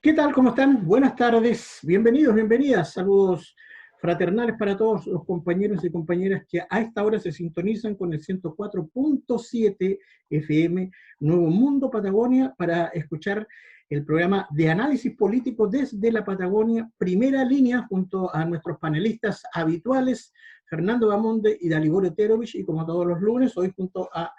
¿Qué tal? ¿Cómo están? Buenas tardes. Bienvenidos, bienvenidas. Saludos fraternales para todos los compañeros y compañeras que a esta hora se sintonizan con el 104.7 FM Nuevo Mundo Patagonia para escuchar el programa de análisis político desde la Patagonia, primera línea, junto a nuestros panelistas habituales, Fernando Bamonde y Dalibor Terovich, y como todos los lunes, hoy junto a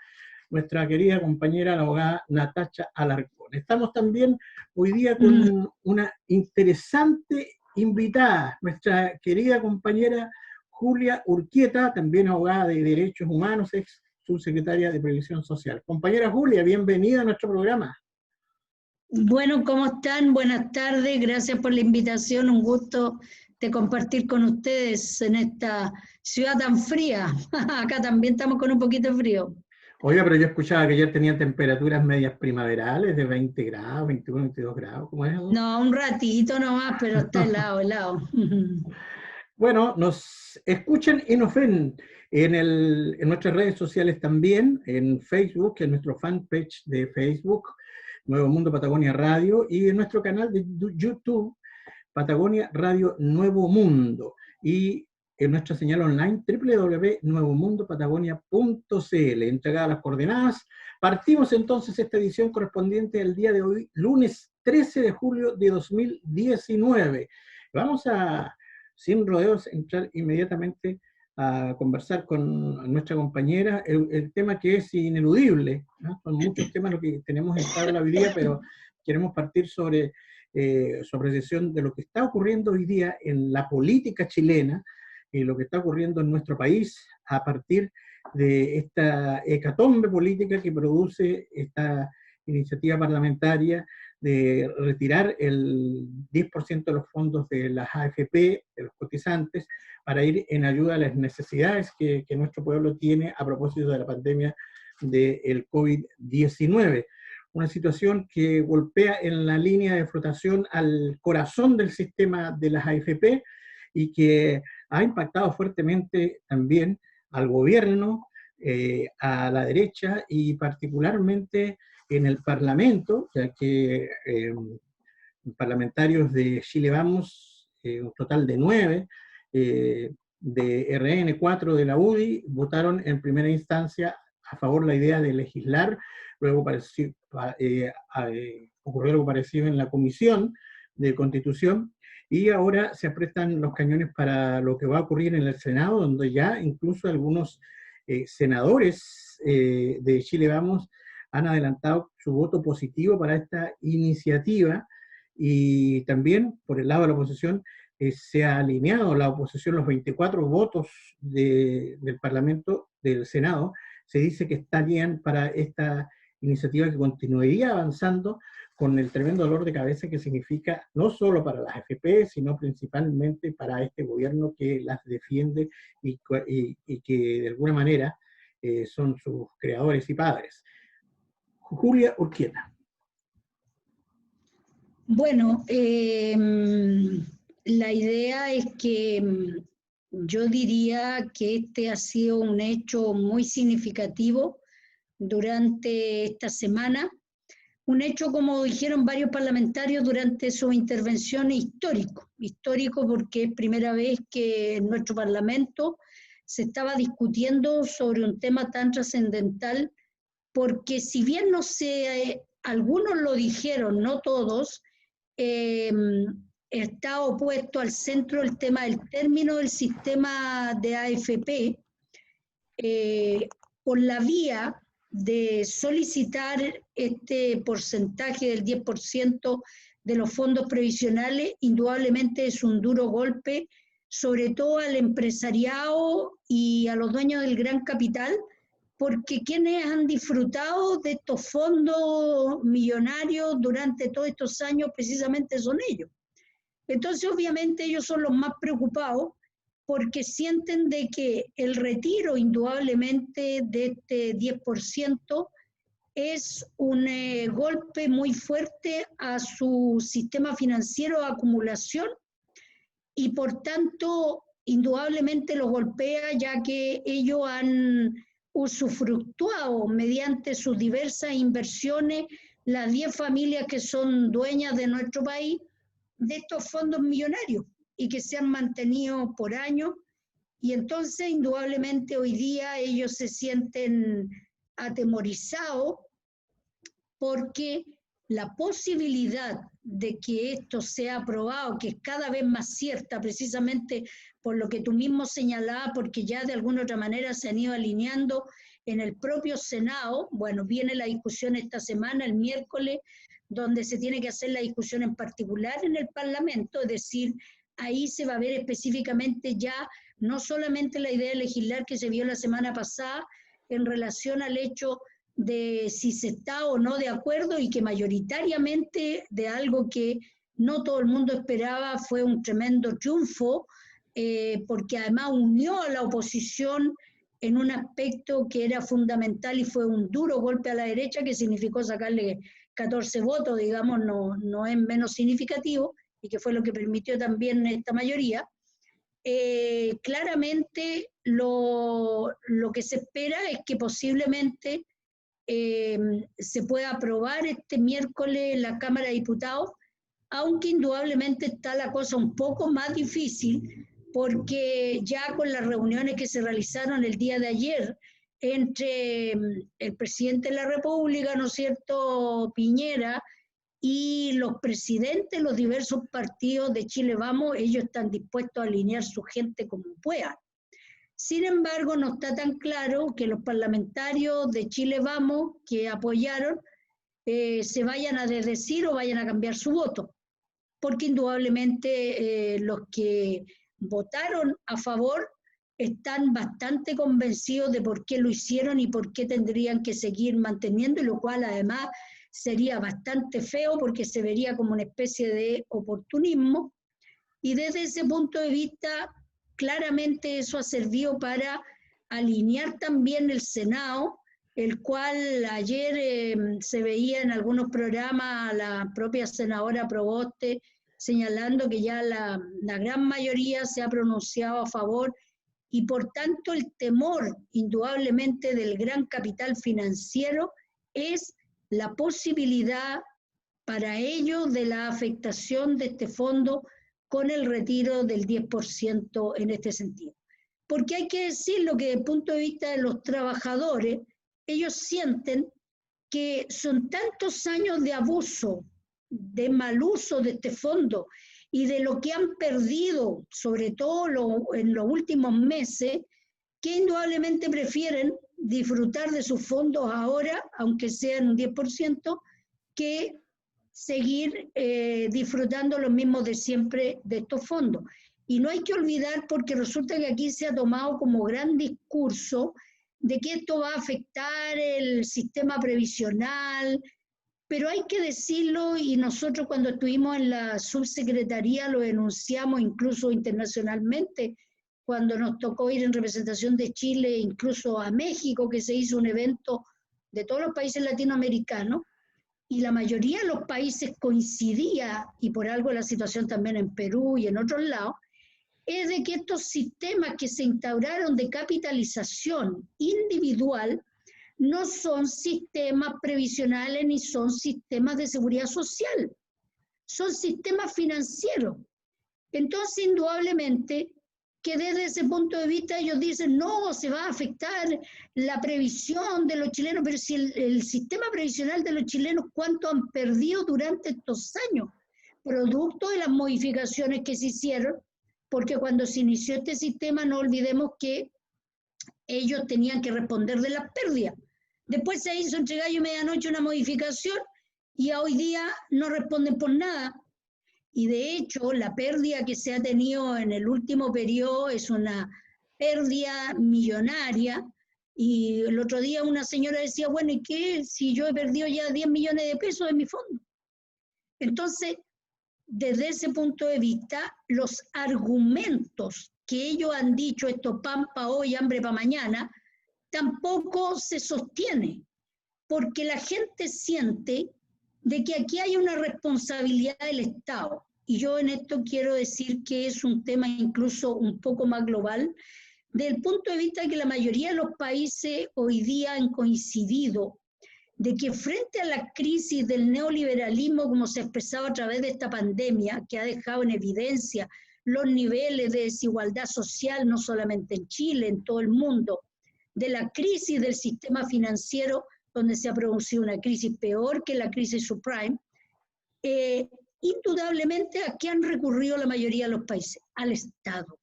nuestra querida compañera, la abogada Natacha Alarcón. Estamos también hoy día con una interesante invitada, nuestra querida compañera Julia Urquieta, también abogada de Derechos Humanos, ex subsecretaria de Previsión Social. Compañera Julia, bienvenida a nuestro programa. Bueno, ¿cómo están? Buenas tardes, gracias por la invitación, un gusto de compartir con ustedes en esta ciudad tan fría. Acá también estamos con un poquito de frío. Oiga, pero yo escuchaba que ayer tenían temperaturas medias primaverales de 20 grados, 21, 22 grados, ¿cómo es eso? No, un ratito nomás, pero está helado, helado. Bueno, nos escuchan y nos ven en nuestras redes sociales también, en Facebook, en nuestro fanpage de Facebook, Nuevo Mundo Patagonia Radio, y en nuestro canal de YouTube, Patagonia Radio Nuevo Mundo, y en nuestra señal online www.nuevomundopatagonia.cl. Entregadas las coordenadas, partimos entonces esta edición correspondiente al día de hoy, lunes 13 de julio de 2019. Vamos a, sin rodeos, entrar inmediatamente a conversar con nuestra compañera, el tema que es ineludible, ¿no? Son muchos temas los que tenemos en tabla hoy día, pero queremos partir sobre su apreciación de lo que está ocurriendo hoy día en la política chilena y lo que está ocurriendo en nuestro país a partir de esta hecatombe política que produce esta iniciativa parlamentaria de retirar el 10% de los fondos de las AFP, de los cotizantes, para ir en ayuda a las necesidades que nuestro pueblo tiene a propósito de la pandemia del COVID-19. Una situación que golpea en la línea de flotación al corazón del sistema de las AFP y que ha impactado fuertemente también al gobierno, a la derecha y particularmente en el Parlamento, ya que parlamentarios de Chile Vamos, un total de 9, de RN, 4 de la UDI, votaron en primera instancia a favor de la idea de legislar. Luego ocurrió algo parecido en la Comisión de Constitución, y ahora se aprestan los cañones para lo que va a ocurrir en el Senado, donde ya incluso algunos senadores de Chile Vamos han adelantado su voto positivo para esta iniciativa, y también por el lado de la oposición se ha alineado la oposición, los 24 votos del Parlamento, del Senado, se dice que estarían para esta iniciativa que continuaría avanzando con el tremendo dolor de cabeza que significa no solo para las AFP, sino principalmente para este gobierno que las defiende y que de alguna manera son sus creadores y padres. Julia Urquieta. Bueno, la idea es que yo diría que este ha sido un hecho muy significativo durante esta semana, un hecho, como dijeron varios parlamentarios durante su intervención, histórico porque es primera vez que en nuestro Parlamento se estaba discutiendo sobre un tema tan trascendental, porque si bien no sé, algunos lo dijeron, no todos, está opuesto al centro el tema del término del sistema de AFP, por la vía de solicitar este porcentaje del 10% de los fondos previsionales. Indudablemente es un duro golpe, sobre todo al empresariado y a los dueños del gran capital, porque quienes han disfrutado de estos fondos millonarios durante todos estos años precisamente son ellos. Entonces, obviamente, ellos son los más preocupados porque sienten de que el retiro, indudablemente, de este 10% es un golpe muy fuerte a su sistema financiero de acumulación y, por tanto, indudablemente lo golpea, ya que ellos han usufructuado mediante sus diversas inversiones las 10 familias que son dueñas de nuestro país de estos fondos millonarios y que se han mantenido por años. Y entonces, indudablemente, hoy día ellos se sienten atemorizados porque la posibilidad de que esto sea aprobado, que es cada vez más cierta, precisamente por lo que tú mismo señalabas, porque ya de alguna otra manera se han ido alineando en el propio Senado. Bueno, viene la discusión esta semana, el miércoles, donde se tiene que hacer la discusión en particular en el Parlamento, es decir, ahí se va a ver específicamente ya no solamente la idea de legislar que se vio la semana pasada en relación al hecho de si se está o no de acuerdo, y que mayoritariamente de algo que no todo el mundo esperaba fue un tremendo triunfo, porque además unió a la oposición en un aspecto que era fundamental y fue un duro golpe a la derecha que significó sacarle 14 votos, digamos, no es menos significativo, y que fue lo que permitió también esta mayoría. Claramente lo que se espera es que posiblemente se pueda aprobar este miércoles en la Cámara de Diputados, aunque indudablemente está la cosa un poco más difícil, porque ya con las reuniones que se realizaron el día de ayer entre el presidente de la República, ¿no es cierto?, Piñera, y los presidentes de los diversos partidos de Chile Vamos, ellos están dispuestos a alinear su gente como puedan. Sin embargo, no está tan claro que los parlamentarios de Chile Vamos que apoyaron se vayan a desdecir o vayan a cambiar su voto, porque indudablemente los que votaron a favor están bastante convencidos de por qué lo hicieron y por qué tendrían que seguir manteniendo, y lo cual además sería bastante feo porque se vería como una especie de oportunismo. Y desde ese punto de vista, claramente eso ha servido para alinear también el Senado, el cual ayer se veía en algunos programas a la propia senadora Proboste señalando que ya la gran mayoría se ha pronunciado a favor, y por tanto el temor indudablemente del gran capital financiero es la posibilidad para ellos de la afectación de este fondo con el retiro del 10% en este sentido. Porque hay que decirlo que desde el punto de vista de los trabajadores, ellos sienten que son tantos años de abuso, de mal uso de este fondo y de lo que han perdido, sobre todo en los últimos meses, que indudablemente prefieren disfrutar de sus fondos ahora, aunque sean un 10%, que seguir disfrutando lo mismo de siempre de estos fondos. Y no hay que olvidar, porque resulta que aquí se ha tomado como gran discurso de que esto va a afectar el sistema previsional, pero hay que decirlo, y nosotros cuando estuvimos en la subsecretaría lo denunciamos incluso internacionalmente, cuando nos tocó ir en representación de Chile, incluso a México, que se hizo un evento de todos los países latinoamericanos, y la mayoría de los países coincidía, y por algo la situación también en Perú y en otros lados, es de que estos sistemas que se instauraron de capitalización individual no son sistemas previsionales ni son sistemas de seguridad social, son sistemas financieros. Entonces, indudablemente, que desde ese punto de vista ellos dicen, no, se va a afectar la previsión de los chilenos, pero si el sistema previsional de los chilenos, ¿cuánto han perdido durante estos años? Producto de las modificaciones que se hicieron, porque cuando se inició este sistema, no olvidemos que ellos tenían que responder de las pérdidas. Después se hizo entre gallo y medianoche una modificación y hoy día no responden por nada. Y de hecho, la pérdida que se ha tenido en el último periodo es una pérdida millonaria. Y el otro día una señora decía, bueno, ¿y qué si yo he perdido ya 10 millones de pesos en mi fondo? Entonces, desde ese punto de vista, los argumentos que ellos han dicho, esto pan para hoy, hambre para mañana, tampoco se sostiene, porque la gente siente de que aquí hay una responsabilidad del Estado. Y yo en esto quiero decir que es un tema incluso un poco más global, desde el punto de vista de que la mayoría de los países hoy día han coincidido de que frente a la crisis del neoliberalismo, como se ha expresado a través de esta pandemia, que ha dejado en evidencia los niveles de desigualdad social, no solamente en Chile, en todo el mundo, de la crisis del sistema financiero, donde se ha producido una crisis peor que la crisis subprime, indudablemente ¿a qué han recurrido la mayoría de los países? Al Estado.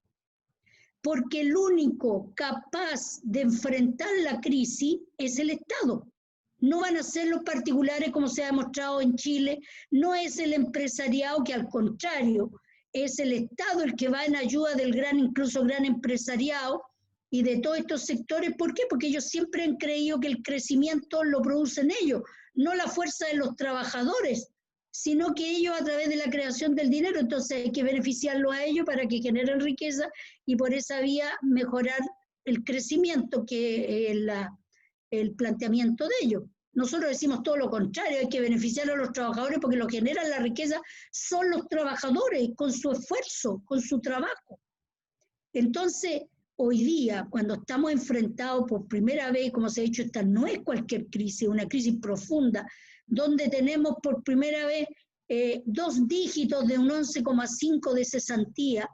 Porque el único capaz de enfrentar la crisis es el Estado. No van a ser los particulares como se ha demostrado en Chile, no es el empresariado, que al contrario, es el Estado el que va en ayuda del incluso gran empresariado y de todos estos sectores. ¿Por qué? Porque ellos siempre han creído que el crecimiento lo producen ellos, no la fuerza de los trabajadores, sino que ellos a través de la creación del dinero. Entonces hay que beneficiarlo a ellos para que generen riqueza y por esa vía mejorar el crecimiento, que es el planteamiento de ellos. Nosotros decimos todo lo contrario, hay que beneficiar a los trabajadores porque lo que generan la riqueza son los trabajadores, con su esfuerzo, con su trabajo. Entonces, hoy día, cuando estamos enfrentados por primera vez, como se ha dicho, esta no es cualquier crisis, una crisis profunda, donde tenemos por primera vez 2 dígitos de un 11,5 de cesantía,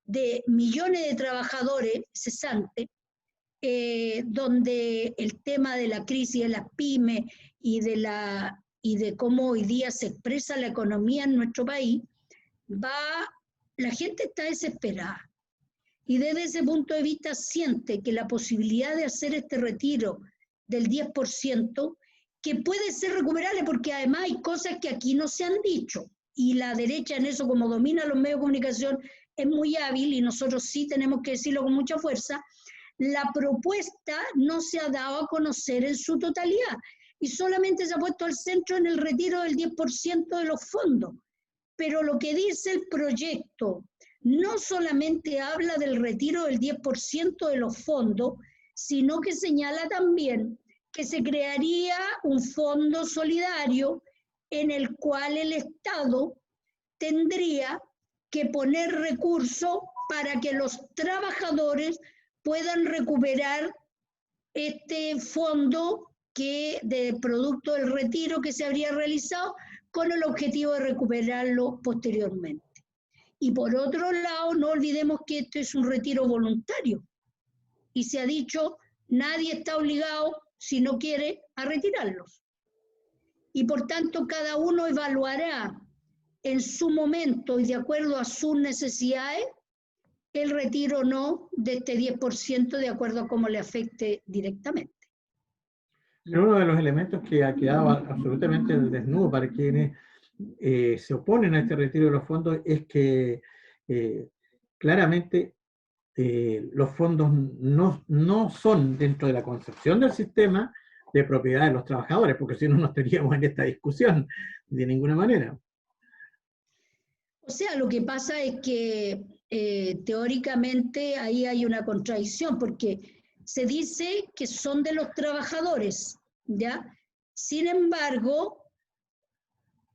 de millones de trabajadores cesantes, donde el tema de la crisis de las pymes y de cómo hoy día se expresa la economía en nuestro país, la gente está desesperada. Y desde ese punto de vista siente que la posibilidad de hacer este retiro del 10%, que puede ser recuperable, porque además hay cosas que aquí no se han dicho, y la derecha en eso, como domina los medios de comunicación, es muy hábil, y nosotros sí tenemos que decirlo con mucha fuerza. La propuesta no se ha dado a conocer en su totalidad, y solamente se ha puesto al centro en el retiro del 10% de los fondos. Pero lo que dice el proyecto no solamente habla del retiro del 10% de los fondos, sino que señala también que se crearía un fondo solidario en el cual el Estado tendría que poner recursos para que los trabajadores puedan recuperar este fondo de producto del retiro que se habría realizado, con el objetivo de recuperarlo posteriormente. Y por otro lado, no olvidemos que esto es un retiro voluntario. Y se ha dicho, nadie está obligado, si no quiere, a retirarlos. Y por tanto, cada uno evaluará en su momento y de acuerdo a sus necesidades el retiro o no de este 10% de acuerdo a cómo le afecte directamente. Uno de los elementos que ha quedado absolutamente al desnudo para quienes se oponen a este retiro de los fondos es que claramente los fondos no son, dentro de la concepción del sistema, de propiedad de los trabajadores, porque si no, no estaríamos en esta discusión de ninguna manera. O sea, lo que pasa es que teóricamente ahí hay una contradicción, porque se dice que son de los trabajadores, ¿ya? Sin embargo,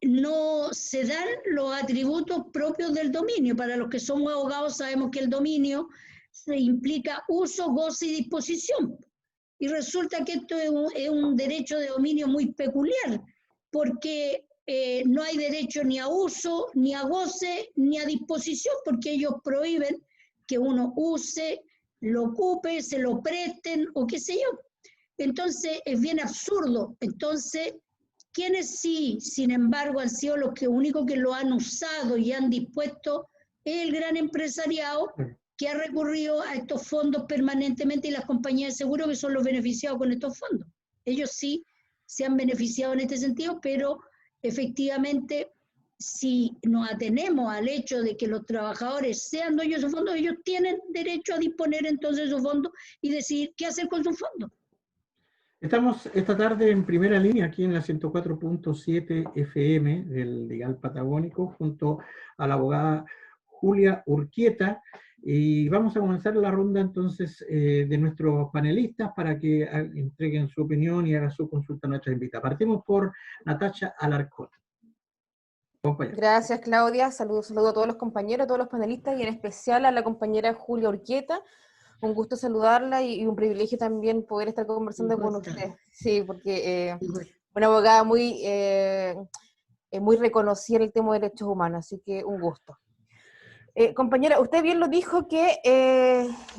no se dan los atributos propios del dominio. Para los que somos abogados sabemos que el dominio se implica uso, goce y disposición. Y resulta que esto es un derecho de dominio muy peculiar, porque no hay derecho ni a uso, ni a goce, ni a disposición, porque ellos prohíben que uno use, lo ocupe, se lo presten o qué sé yo. Entonces es bien absurdo. Entonces, quienes sí, sin embargo, han sido los únicos que lo han usado y han dispuesto es el gran empresariado, que ha recurrido a estos fondos permanentemente, y las compañías de seguro, que son los beneficiados con estos fondos. Ellos sí se han beneficiado en este sentido, pero efectivamente, si nos atenemos al hecho de que los trabajadores sean dueños de sus fondos, ellos tienen derecho a disponer entonces de sus fondos y decidir qué hacer con sus fondos. Estamos esta tarde en primera línea aquí en la 104.7 FM del Dial Patagónico junto a la abogada Julia Urquieta, y vamos a comenzar la ronda entonces de nuestros panelistas para que entreguen su opinión y hagan su consulta a nuestra invitada. Partimos por Natacha Alarcón. Gracias, Claudia. Saludo a todos los compañeros, a todos los panelistas y en especial a la compañera Julia Urquieta un gusto saludarla y un privilegio también poder estar conversando con usted. Sí, porque una abogada muy reconocida en el tema de derechos humanos, así que un gusto. Compañera, usted bien lo dijo que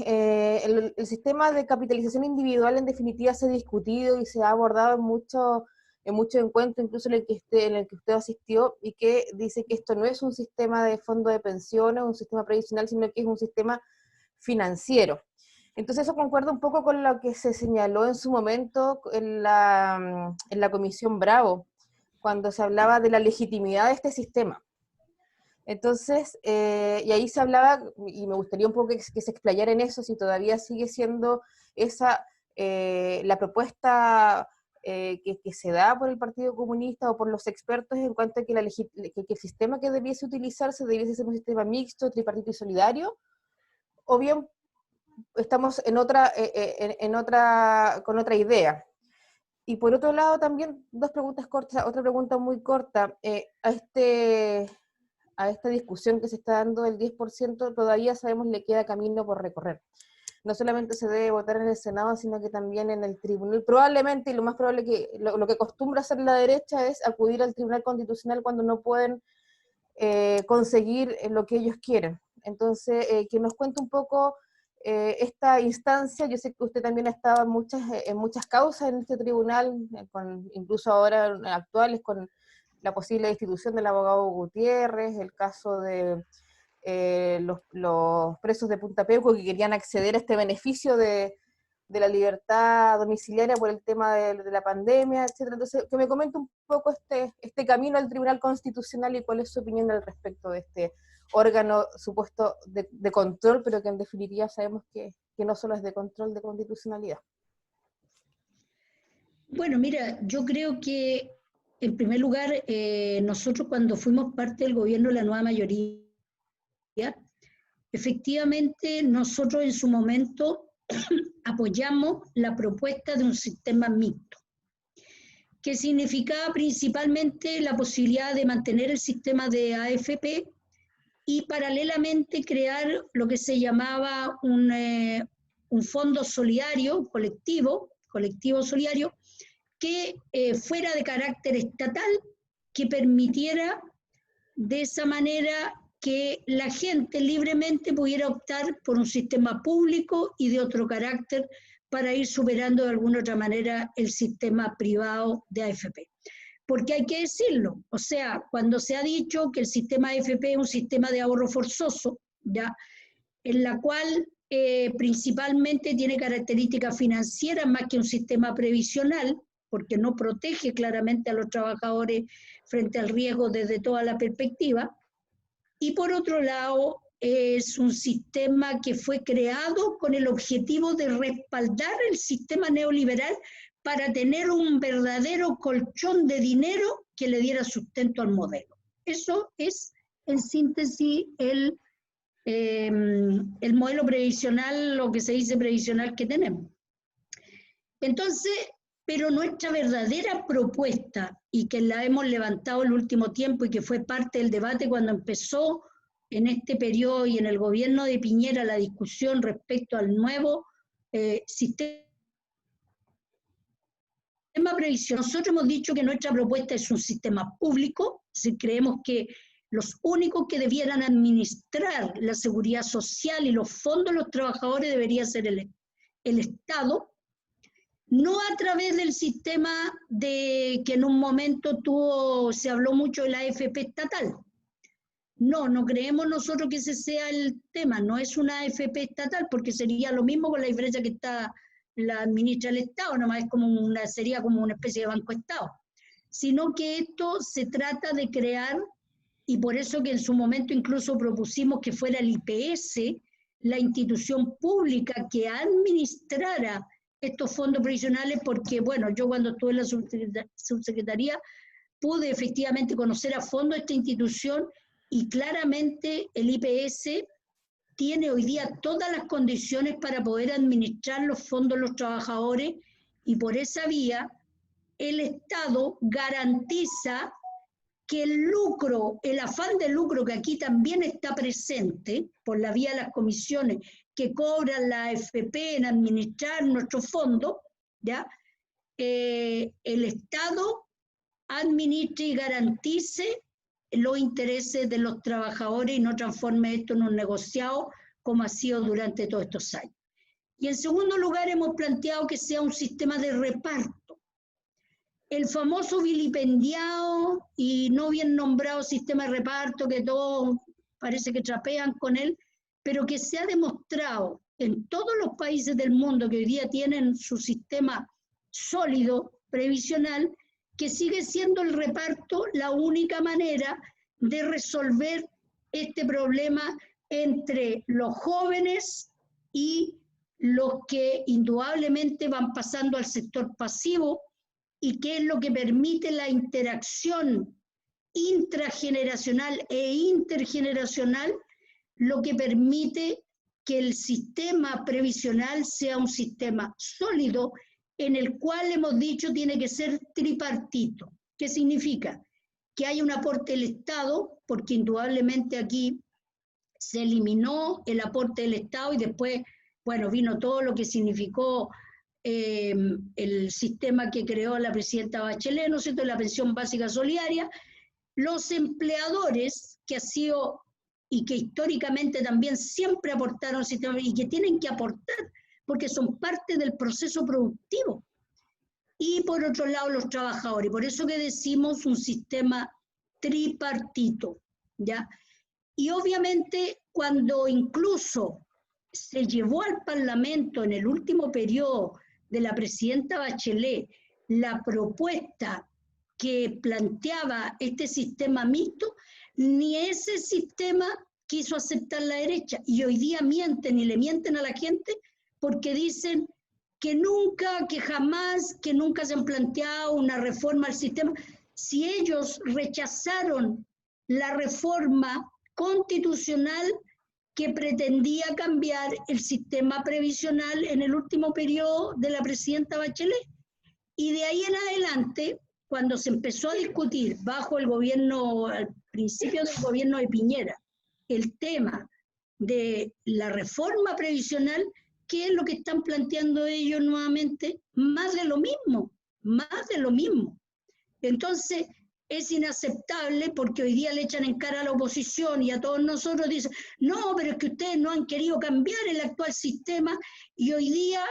el sistema de capitalización individual en definitiva se ha discutido y se ha abordado en muchos encuentros, incluso en el que usted asistió, y que dice que esto no es un sistema de fondo de pensiones, un sistema previsional, sino que es un sistema financiero. Entonces eso concuerda un poco con lo que se señaló en su momento en la Comisión Bravo, cuando se hablaba de la legitimidad de este sistema. Entonces, y ahí se hablaba, y me gustaría un poco que se explayara en eso, si todavía sigue siendo esa la propuesta que se da por el Partido Comunista o por los expertos en cuanto a que el sistema que debiese utilizarse debiese ser un sistema mixto, tripartito y solidario, o bien estamos con otra idea. Y por otro lado también, dos preguntas cortas, otra pregunta muy corta, a esta discusión que se está dando del 10%, todavía sabemos le queda camino por recorrer. No solamente se debe votar en el Senado, sino que también en el Tribunal. Probablemente, y lo más probable que lo que acostumbra hacer la derecha es acudir al Tribunal Constitucional cuando no pueden conseguir lo que ellos quieren. Entonces, que nos cuente un poco esta instancia. Yo sé que usted también ha estado en muchas causas en este tribunal, incluso ahora actuales, con la posible destitución del abogado Gutiérrez, el caso de los presos de Punta Peuco que querían acceder a este beneficio de la libertad domiciliaria por el tema de la pandemia, etc. Entonces, que me comente un poco este camino al Tribunal Constitucional y cuál es su opinión al respecto de este órgano supuesto de control, pero que en definitiva sabemos que no solo es de control, de constitucionalidad. Bueno, mira, yo creo que en primer lugar, nosotros cuando fuimos parte del gobierno de la nueva mayoría, efectivamente nosotros en su momento apoyamos la propuesta de un sistema mixto, que significaba principalmente la posibilidad de mantener el sistema de AFP y paralelamente crear lo que se llamaba un fondo solidario, colectivo solidario, que fuera de carácter estatal, que permitiera de esa manera que la gente libremente pudiera optar por un sistema público y de otro carácter para ir superando de alguna otra manera el sistema privado de AFP. Porque hay que decirlo, o sea, cuando se ha dicho que el sistema AFP es un sistema de ahorro forzoso, ¿ya? En la cual principalmente tiene características financieras más que un sistema previsional, porque no protege claramente a los trabajadores frente al riesgo desde toda la perspectiva. Y por otro lado, es un sistema que fue creado con el objetivo de respaldar el sistema neoliberal para tener un verdadero colchón de dinero que le diera sustento al modelo. Eso es, en síntesis, el modelo previsional, lo que se dice previsional que tenemos. Entonces, pero nuestra verdadera propuesta, y que la hemos levantado el último tiempo y que fue parte del debate cuando empezó en este periodo y en el gobierno de Piñera la discusión respecto al nuevo sistema previsional, nosotros hemos dicho que nuestra propuesta es un sistema público, si creemos que los únicos que debieran administrar la seguridad social y los fondos de los trabajadores debería ser el Estado, no a través del sistema de que en un momento se habló mucho de la AFP estatal. No creemos nosotros que ese sea el tema, no es una AFP estatal, porque sería lo mismo con la diferencia que la administra el Estado, nomás sería como una especie de banco-estado, sino que esto se trata de crear, y por eso que en su momento incluso propusimos que fuera el IPS, la institución pública que administrara estos fondos previsionales, porque bueno, yo cuando estuve en la subsecretaría pude efectivamente conocer a fondo esta institución y claramente el IPS tiene hoy día todas las condiciones para poder administrar los fondos de los trabajadores y por esa vía el Estado garantiza que el lucro, el afán de lucro que aquí también está presente por la vía de las comisiones que cobran la AFP en administrar nuestros fondos, ¿ya? El Estado administre y garantice los intereses de los trabajadores y no transforme esto en un negociado como ha sido durante todos estos años. Y en segundo lugar hemos planteado que sea un sistema de reparto. El famoso vilipendiado y no bien nombrado sistema de reparto que todos parece que trapean con él, pero que se ha demostrado en todos los países del mundo que hoy día tienen su sistema sólido, previsional, que sigue siendo el reparto la única manera de resolver este problema entre los jóvenes y los que indudablemente van pasando al sector pasivo y que es lo que permite la interacción intrageneracional e intergeneracional, lo que permite que el sistema previsional sea un sistema sólido en el cual hemos dicho tiene que ser tripartito. ¿Qué significa? Que haya un aporte del Estado, porque indudablemente aquí se eliminó el aporte del Estado y después, bueno, vino todo lo que significó el sistema que creó la presidenta Bachelet, ¿no es cierto?, la pensión básica solidaria. Los empleadores, que ha sido y que históricamente también siempre aportaron al sistema y que tienen que aportar, porque son parte del proceso productivo. Y por otro lado los trabajadores, por eso que decimos un sistema tripartito, ¿ya? Y obviamente cuando incluso se llevó al Parlamento en el último periodo de la presidenta Bachelet la propuesta que planteaba este sistema mixto, ni ese sistema quiso aceptar la derecha. Y hoy día mienten y le mienten a la gente porque dicen que nunca, que jamás, que nunca se han planteado una reforma al sistema. Si ellos rechazaron la reforma constitucional que pretendía cambiar el sistema previsional en el último periodo de la presidenta Bachelet. Y de ahí en adelante, cuando se empezó a discutir bajo el gobierno, al principio del gobierno de Piñera, el tema de la reforma previsional, ¿qué es lo que están planteando ellos nuevamente? Más de lo mismo, más de lo mismo. Entonces, es inaceptable porque hoy día le echan en cara a la oposición y a todos nosotros, dicen, no, pero es que ustedes no han querido cambiar el actual sistema y hoy día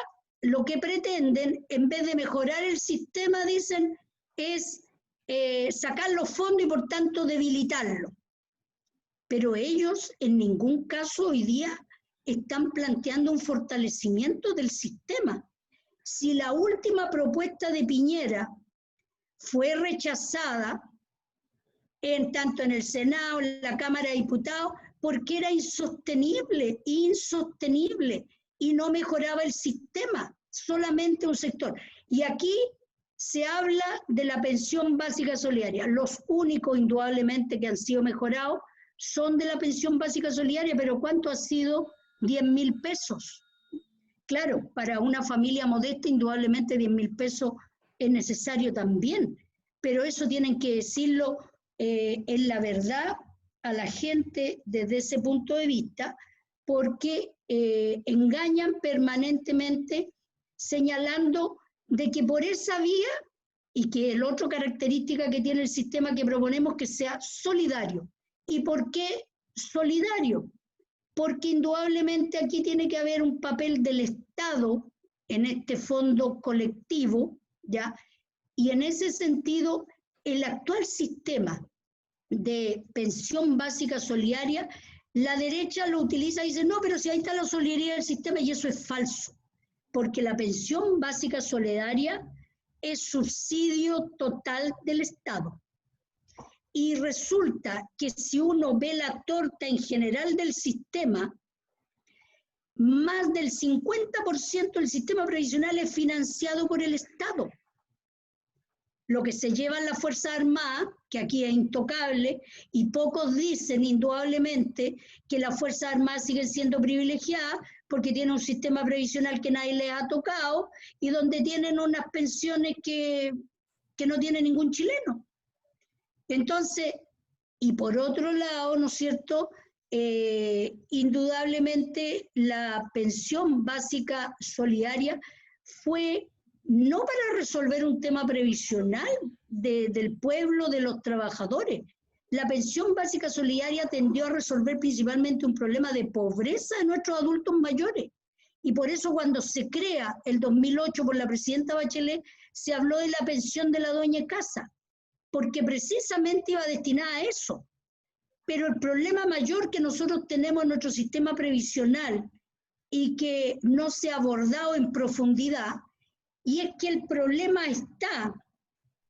lo que pretenden, en vez de mejorar el sistema, dicen, es sacar los fondos y por tanto debilitarlo. Pero ellos en ningún caso hoy día están planteando un fortalecimiento del sistema. Si la última propuesta de Piñera fue rechazada tanto en el Senado, en la Cámara de Diputados, porque era insostenible y no mejoraba el sistema, solamente un sector. Y aquí se habla de la pensión básica solidaria. Los únicos indudablemente que han sido mejorados son de la pensión básica solidaria, pero ¿cuánto ha sido? 10.000 pesos. Claro, para una familia modesta indudablemente 10.000 pesos es necesario también, pero eso tienen que decirlo en la verdad a la gente desde ese punto de vista, porque engañan permanentemente señalando de que por esa vía, y que la otra característica que tiene el sistema que proponemos que sea solidario. ¿Y por qué solidario? Porque indudablemente aquí tiene que haber un papel del Estado en este fondo colectivo, ¿ya? Y en ese sentido, el actual sistema de pensión básica solidaria, la derecha lo utiliza y dice, no, pero si ahí está la solidaridad del sistema, y eso es falso, porque la pensión básica solidaria es subsidio total del Estado. Y resulta que si uno ve la torta en general del sistema, más del 50% del sistema previsional es financiado por el Estado. Lo que se lleva en la Fuerza Armada, que aquí es intocable, y pocos dicen indudablemente que las Fuerzas Armadas siguen siendo privilegiadas porque tienen un sistema previsional que nadie les ha tocado y donde tienen unas pensiones que no tiene ningún chileno. Entonces, y por otro lado, ¿no es cierto?, indudablemente la pensión básica solidaria fue no para resolver un tema previsional del pueblo, de los trabajadores. La pensión básica solidaria tendió a resolver principalmente un problema de pobreza de nuestros adultos mayores. Y por eso cuando se crea el 2008 por la presidenta Bachelet, se habló de la pensión de la doña casa, porque precisamente iba destinada a eso. Pero el problema mayor que nosotros tenemos en nuestro sistema previsional y que no se ha abordado en profundidad, y es que el problema está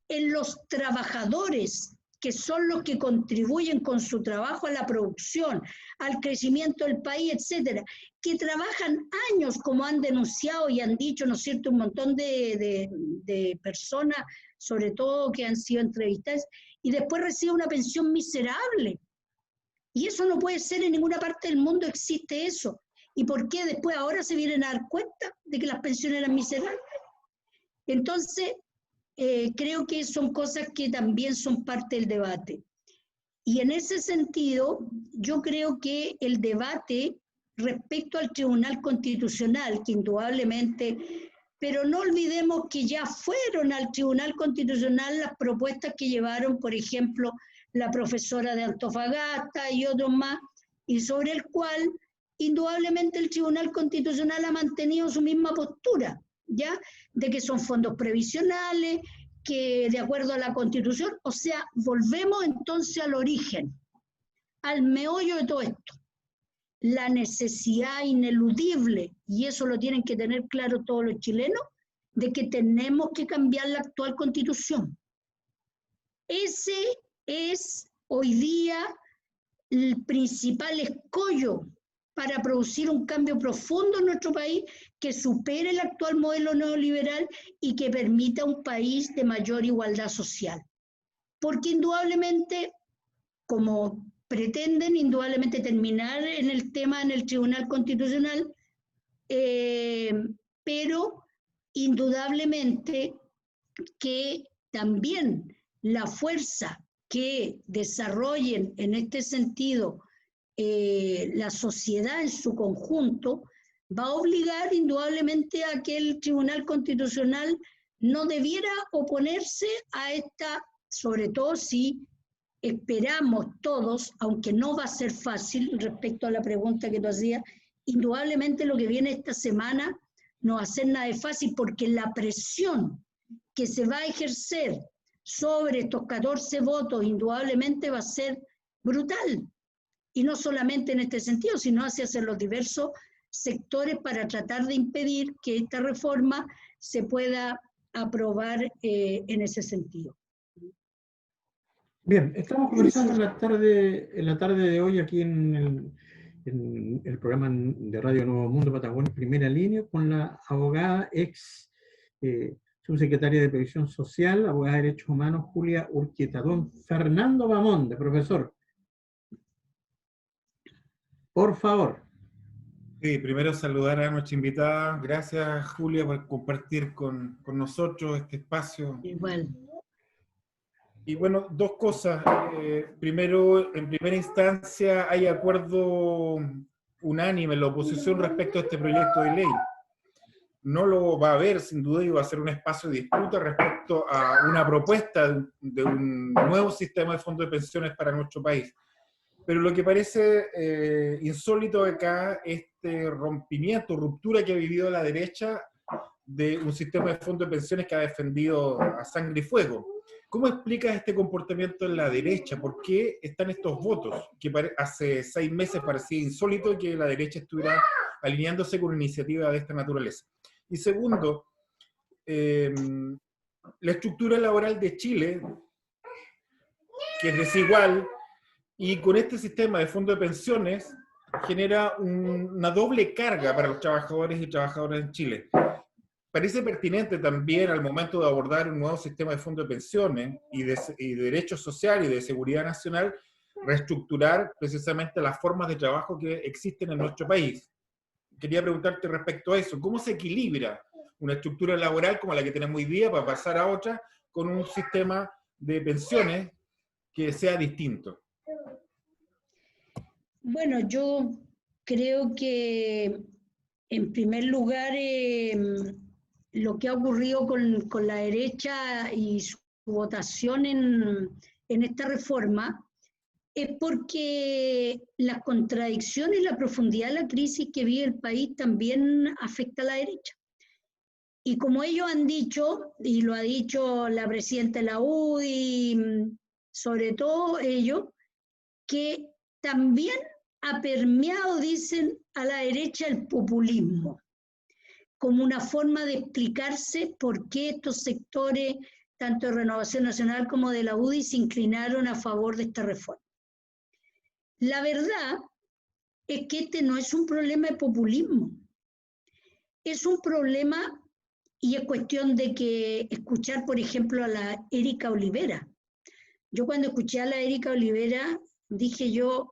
en los trabajadores, que son los que contribuyen con su trabajo a la producción, al crecimiento del país, etcétera, que trabajan años, como han denunciado y han dicho, ¿no es cierto?, un montón de personas, sobre todo que han sido entrevistadas, y después reciben una pensión miserable. Y eso no puede ser, en ninguna parte del mundo existe eso. ¿Y por qué después ahora se vienen a dar cuenta de que las pensiones eran miserables? Entonces, creo que son cosas que también son parte del debate. Y en ese sentido, yo creo que el debate respecto al Tribunal Constitucional, que indudablemente, pero no olvidemos que ya fueron al Tribunal Constitucional las propuestas que llevaron, por ejemplo, la profesora de Antofagasta y otros más, y sobre el cual indudablemente el Tribunal Constitucional ha mantenido su misma postura, ¿ya? De que son fondos previsionales, que de acuerdo a la Constitución, o sea, volvemos entonces al origen, al meollo de todo esto. La necesidad ineludible, y eso lo tienen que tener claro todos los chilenos, de que tenemos que cambiar la actual Constitución. Ese es hoy día el principal escollo para producir un cambio profundo en nuestro país que supere el actual modelo neoliberal y que permita un país de mayor igualdad social. Porque indudablemente, como pretenden indudablemente terminar en el tema en el Tribunal Constitucional, pero indudablemente que también la fuerza que desarrollen en este sentido la sociedad en su conjunto va a obligar indudablemente a que el Tribunal Constitucional no debiera oponerse a esta, sobre todo si esperamos todos, aunque no va a ser fácil respecto a la pregunta que tú hacías, indudablemente lo que viene esta semana no va a ser nada de fácil porque la presión que se va a ejercer sobre estos 14 votos indudablemente va a ser brutal. Y no solamente en este sentido, sino hacia los diversos sectores para tratar de impedir que esta reforma se pueda aprobar en ese sentido. Bien, estamos conversando en la tarde de hoy aquí en el programa de Radio Nuevo Mundo Patagonia, Primera Línea, con la abogada ex subsecretaria de Previsión Social, abogada de Derechos Humanos, Julia Urquieta. Don Fernando Bamonde, profesor. Por favor. Sí, primero saludar a nuestra invitada. Gracias, Julia, por compartir con nosotros este espacio. Igual. Y bueno, dos cosas. Primero, en primera instancia, hay acuerdo unánime en la oposición respecto a este proyecto de ley. No lo va a haber, sin duda, y va a ser un espacio de disputa respecto a una propuesta de un nuevo sistema de fondos de pensiones para nuestro país. Pero lo que parece insólito acá, este rompimiento, ruptura que ha vivido la derecha de un sistema de fondos de pensiones que ha defendido a sangre y fuego. ¿Cómo explicas este comportamiento en la derecha? ¿Por qué están estos votos? Que hace 6 meses parecía insólito que la derecha estuviera alineándose con una iniciativa de esta naturaleza. Y segundo, la estructura laboral de Chile, que es desigual, y con este sistema de fondo de pensiones genera una doble carga para los trabajadores y trabajadoras en Chile. Parece pertinente también al momento de abordar un nuevo sistema de fondo de pensiones y de derechos sociales y de seguridad nacional, reestructurar precisamente las formas de trabajo que existen en nuestro país. Quería preguntarte respecto a eso, ¿cómo se equilibra una estructura laboral como la que tenemos hoy día para pasar a otra con un sistema de pensiones que sea distinto? Bueno, yo creo que en primer lugar lo que ha ocurrido con la derecha y su votación en esta reforma es porque la contradicción y la profundidad de la crisis que vive el país también afecta a la derecha. Y como ellos han dicho, y lo ha dicho la presidenta de la UDI, sobre todo ellos, que también ha permeado, dicen, a la derecha el populismo, como una forma de explicarse por qué estos sectores, tanto de Renovación Nacional como de la UDI, se inclinaron a favor de esta reforma. La verdad es que este no es un problema de populismo, es un problema, y es cuestión de que escuchar, por ejemplo, a la Erika Olivera. Yo cuando escuché a la Erika Olivera, dije yo,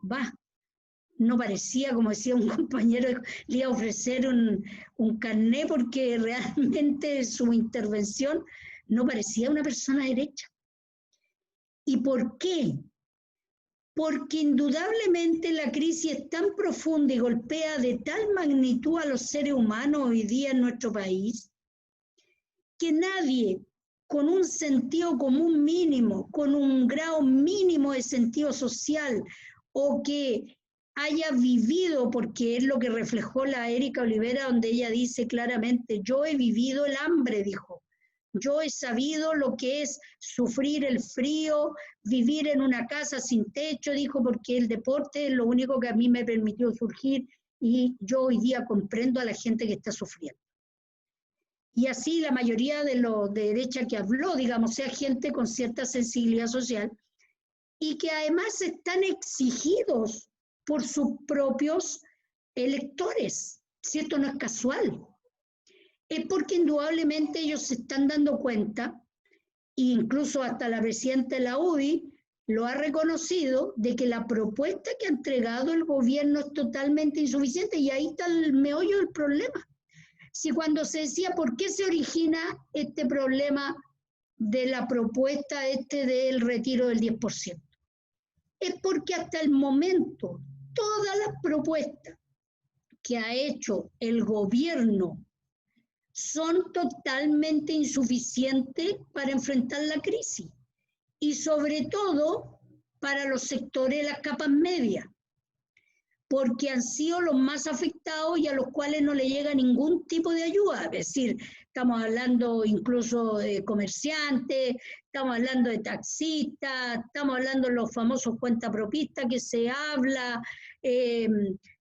no parecía, como decía un compañero, le iba a ofrecer un carné porque realmente su intervención no parecía una persona derecha. ¿Y por qué? Porque indudablemente la crisis es tan profunda y golpea de tal magnitud a los seres humanos hoy día en nuestro país, que nadie con un sentido común mínimo, con un grado mínimo de sentido social, o que haya vivido, porque es lo que reflejó la Erika Olivera, donde ella dice claramente, yo he vivido el hambre, dijo, yo he sabido lo que es sufrir el frío, vivir en una casa sin techo, dijo, porque el deporte es lo único que a mí me permitió surgir, y yo hoy día comprendo a la gente que está sufriendo. Y así la mayoría de los de derecha que habló, digamos, sea gente con cierta sensibilidad social, y que además están exigidos por sus propios electores, si esto no es casual. Es porque indudablemente ellos se están dando cuenta, e incluso hasta la presidenta de la UDI lo ha reconocido, de que la propuesta que ha entregado el gobierno es totalmente insuficiente, y ahí está el meollo del problema. Si cuando se decía por qué se origina este problema de la propuesta del retiro del 10%, es porque hasta el momento todas las propuestas que ha hecho el gobierno son totalmente insuficientes para enfrentar la crisis, y sobre todo para los sectores de las capas medias, porque han sido los más afectados y a los cuales no le llega ningún tipo de ayuda. Es decir, estamos hablando incluso de comerciantes, estamos hablando de taxistas, estamos hablando de los famosos cuentapropistas que se habla,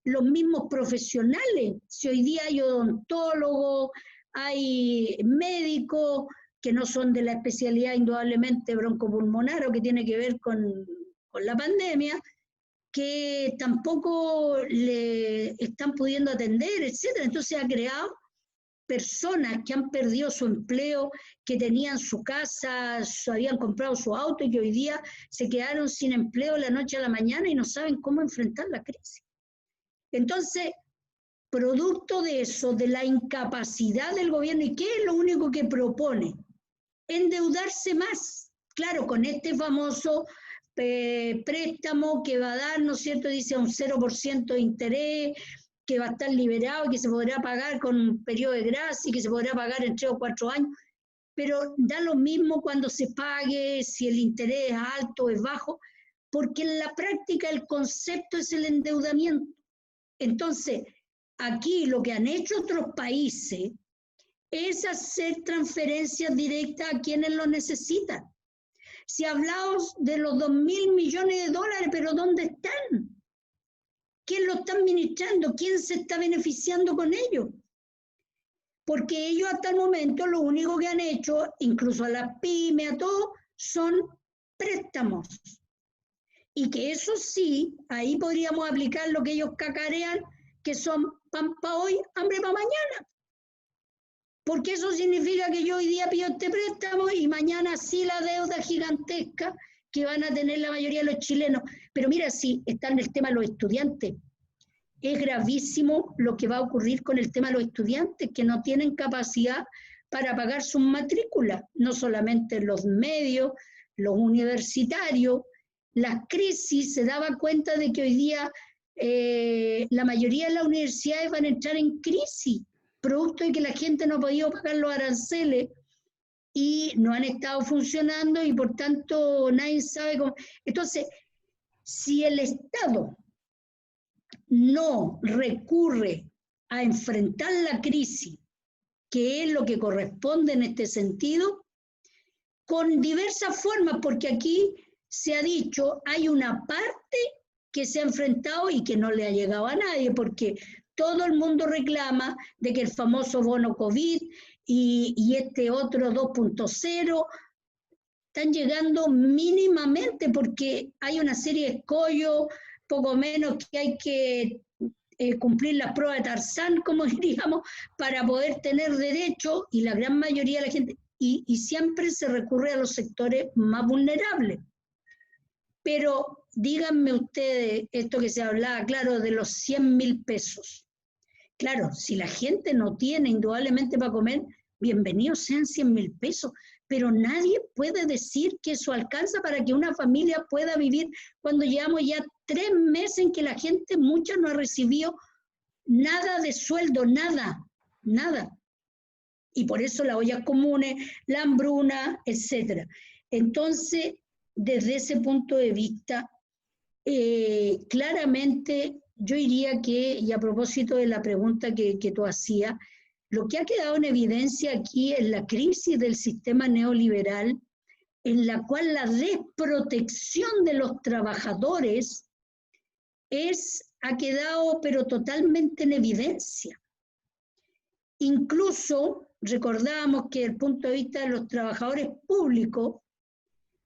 los mismos profesionales. Si hoy día hay odontólogos, hay médicos que no son de la especialidad indudablemente broncopulmonar o que tiene que ver con la pandemia, que tampoco le están pudiendo atender, etcétera. Entonces ha creado personas que han perdido su empleo, que tenían su casa, habían comprado su auto y que hoy día se quedaron sin empleo de la noche a la mañana y no saben cómo enfrentar la crisis. Entonces, producto de eso, de la incapacidad del gobierno, ¿y qué es lo único que propone? Endeudarse más. Claro, con este famoso préstamo que va a dar, ¿no es cierto?, dice a un 0% de interés, que va a estar liberado y que se podrá pagar con un periodo de gracia y que se podrá pagar en 3 o 4 años, pero da lo mismo cuando se pague, si el interés es alto o es bajo, porque en la práctica el concepto es el endeudamiento. Entonces, aquí lo que han hecho otros países es hacer transferencias directas a quienes lo necesitan. Si hablamos de los 2.000 millones de dólares, pero ¿dónde están? ¿Quién lo está administrando? ¿Quién se está beneficiando con ello? Porque ellos hasta el momento lo único que han hecho, incluso a las pymes, a todo, son préstamos. Y que eso sí, ahí podríamos aplicar lo que ellos cacarean, que son pan para hoy, hambre para mañana. Porque eso significa que yo hoy día pido este préstamo y mañana sí la deuda gigantesca que van a tener la mayoría de los chilenos. Pero mira, sí, está en el tema de los estudiantes. Es gravísimo lo que va a ocurrir con el tema de los estudiantes, que no tienen capacidad para pagar sus matrículas, no solamente los medios, los universitarios, las crisis se daba cuenta de que hoy día la mayoría de las universidades van a entrar en crisis, producto de que la gente no ha podido pagar los aranceles y no han estado funcionando y por tanto nadie sabe cómo. Entonces, si el Estado no recurre a enfrentar la crisis, que es lo que corresponde en este sentido, con diversas formas, porque aquí se ha dicho, hay una parte que se ha enfrentado y que no le ha llegado a nadie, porque todo el mundo reclama de que el famoso bono COVID y este otro 2.0 están llegando mínimamente, porque hay una serie de escollos, poco menos que hay que cumplir la prueba de Tarzán, como diríamos, para poder tener derecho, y la gran mayoría de la gente, y siempre se recurre a los sectores más vulnerables. Pero díganme ustedes, esto que se hablaba, claro, de los 100.000 pesos. Claro, si la gente no tiene indudablemente para comer, bienvenidos sean 100.000 pesos, pero nadie puede decir que eso alcanza para que una familia pueda vivir cuando llevamos ya 3 meses en que la gente, mucha, no ha recibido nada de sueldo, nada. Y por eso las ollas comunes, la hambruna, etc. Entonces, desde ese punto de vista, claramente yo diría que, y a propósito de la pregunta que tú hacías, lo que ha quedado en evidencia aquí es la crisis del sistema neoliberal, en la cual la desprotección de los trabajadores ha quedado pero totalmente en evidencia. Incluso recordábamos que desde el punto de vista de los trabajadores públicos,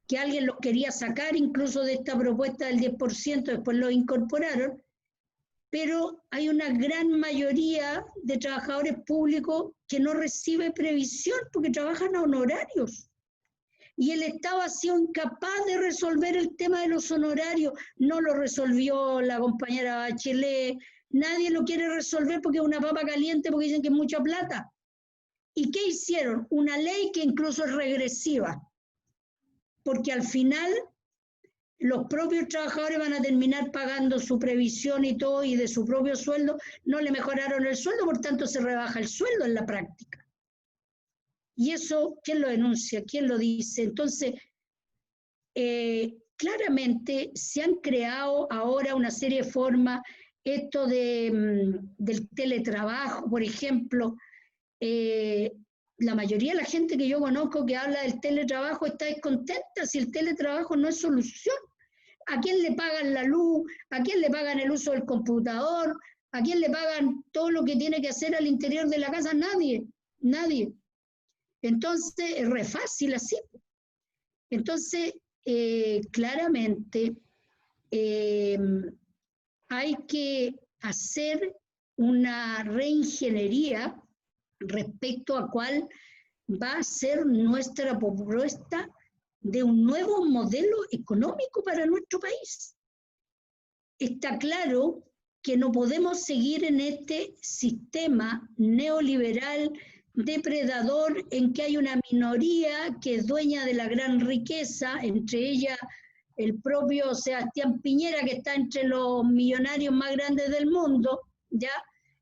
que alguien los quería sacar incluso de esta propuesta del 10%, después lo incorporaron, pero hay una gran mayoría de trabajadores públicos que no recibe previsión porque trabajan a honorarios. Y el Estado ha sido incapaz de resolver el tema de los honorarios. No lo resolvió la compañera Bachelet, nadie lo quiere resolver porque es una papa caliente, porque dicen que es mucha plata. ¿Y qué hicieron? Una ley que incluso es regresiva, porque al final los propios trabajadores van a terminar pagando su previsión y todo, y de su propio sueldo no le mejoraron el sueldo, por tanto se rebaja el sueldo en la práctica. Y eso, ¿quién lo denuncia? ¿Quién lo dice? Entonces, claramente se han creado ahora una serie de formas, esto del teletrabajo, por ejemplo. La mayoría de la gente que yo conozco que habla del teletrabajo está descontenta si el teletrabajo no es solución. ¿A quién le pagan la luz? ¿A quién le pagan el uso del computador? ¿A quién le pagan todo lo que tiene que hacer al interior de la casa? Nadie. Entonces, es re fácil así. Entonces, claramente, hay que hacer una reingeniería respecto a cuál va a ser nuestra propuesta de un nuevo modelo económico para nuestro país. Está claro que no podemos seguir en este sistema neoliberal depredador en que hay una minoría que es dueña de la gran riqueza, entre ellas el propio Sebastián Piñera, que está entre los millonarios más grandes del mundo, ¿ya?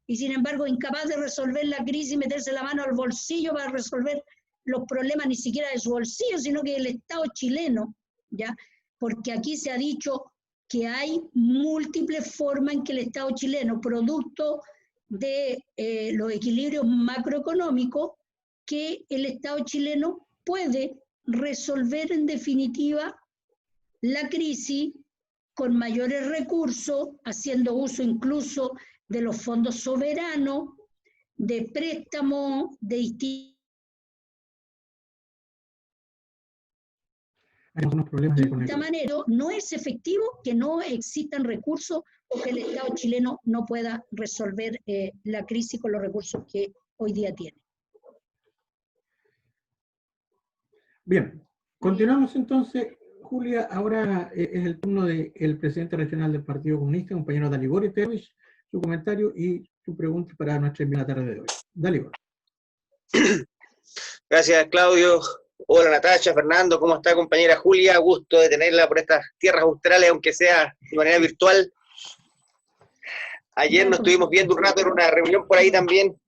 Y sin embargo incapaz de resolver la crisis y meterse la mano al bolsillo para resolver los problemas ni siquiera de su bolsillo, sino que del Estado chileno, ¿ya? Porque aquí se ha dicho que hay múltiples formas en que el Estado chileno, producto de los equilibrios macroeconómicos, que el Estado chileno puede resolver en definitiva la crisis con mayores recursos, haciendo uso incluso de los fondos soberanos, de préstamos, de distintas maneras. No es efectivo que no existan recursos o que el Estado chileno no pueda resolver la crisis con los recursos que hoy día tiene. Bien, continuamos entonces. Julia, ahora es el turno del presidente regional del Partido Comunista, compañero Dalibor Itegui, su comentario y su pregunta para nuestra invitada tarde de hoy. Dalibor. Gracias, Claudio. Hola Natacha, Fernando, ¿cómo está compañera Julia? Gusto de tenerla por estas tierras australes, aunque sea de manera virtual. Ayer nos estuvimos viendo un rato en una reunión por ahí también,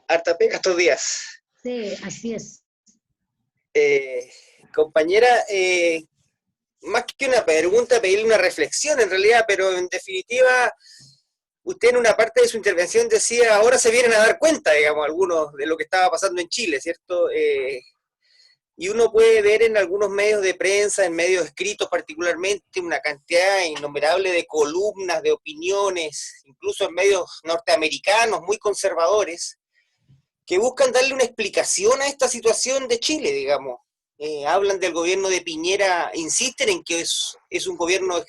harta pega estos días. Sí, así es. Compañera, más que una pregunta, pedirle una reflexión en realidad, pero en definitiva, usted en una parte de su intervención decía, ahora se vienen a dar cuenta, digamos, algunos de lo que estaba pasando en Chile, ¿cierto? Y uno puede ver en algunos medios de prensa, en medios escritos particularmente, una cantidad innumerable de columnas, de opiniones, incluso en medios norteamericanos muy conservadores, que buscan darle una explicación a esta situación de Chile, digamos. Hablan del gobierno de Piñera, insisten en que es un gobierno,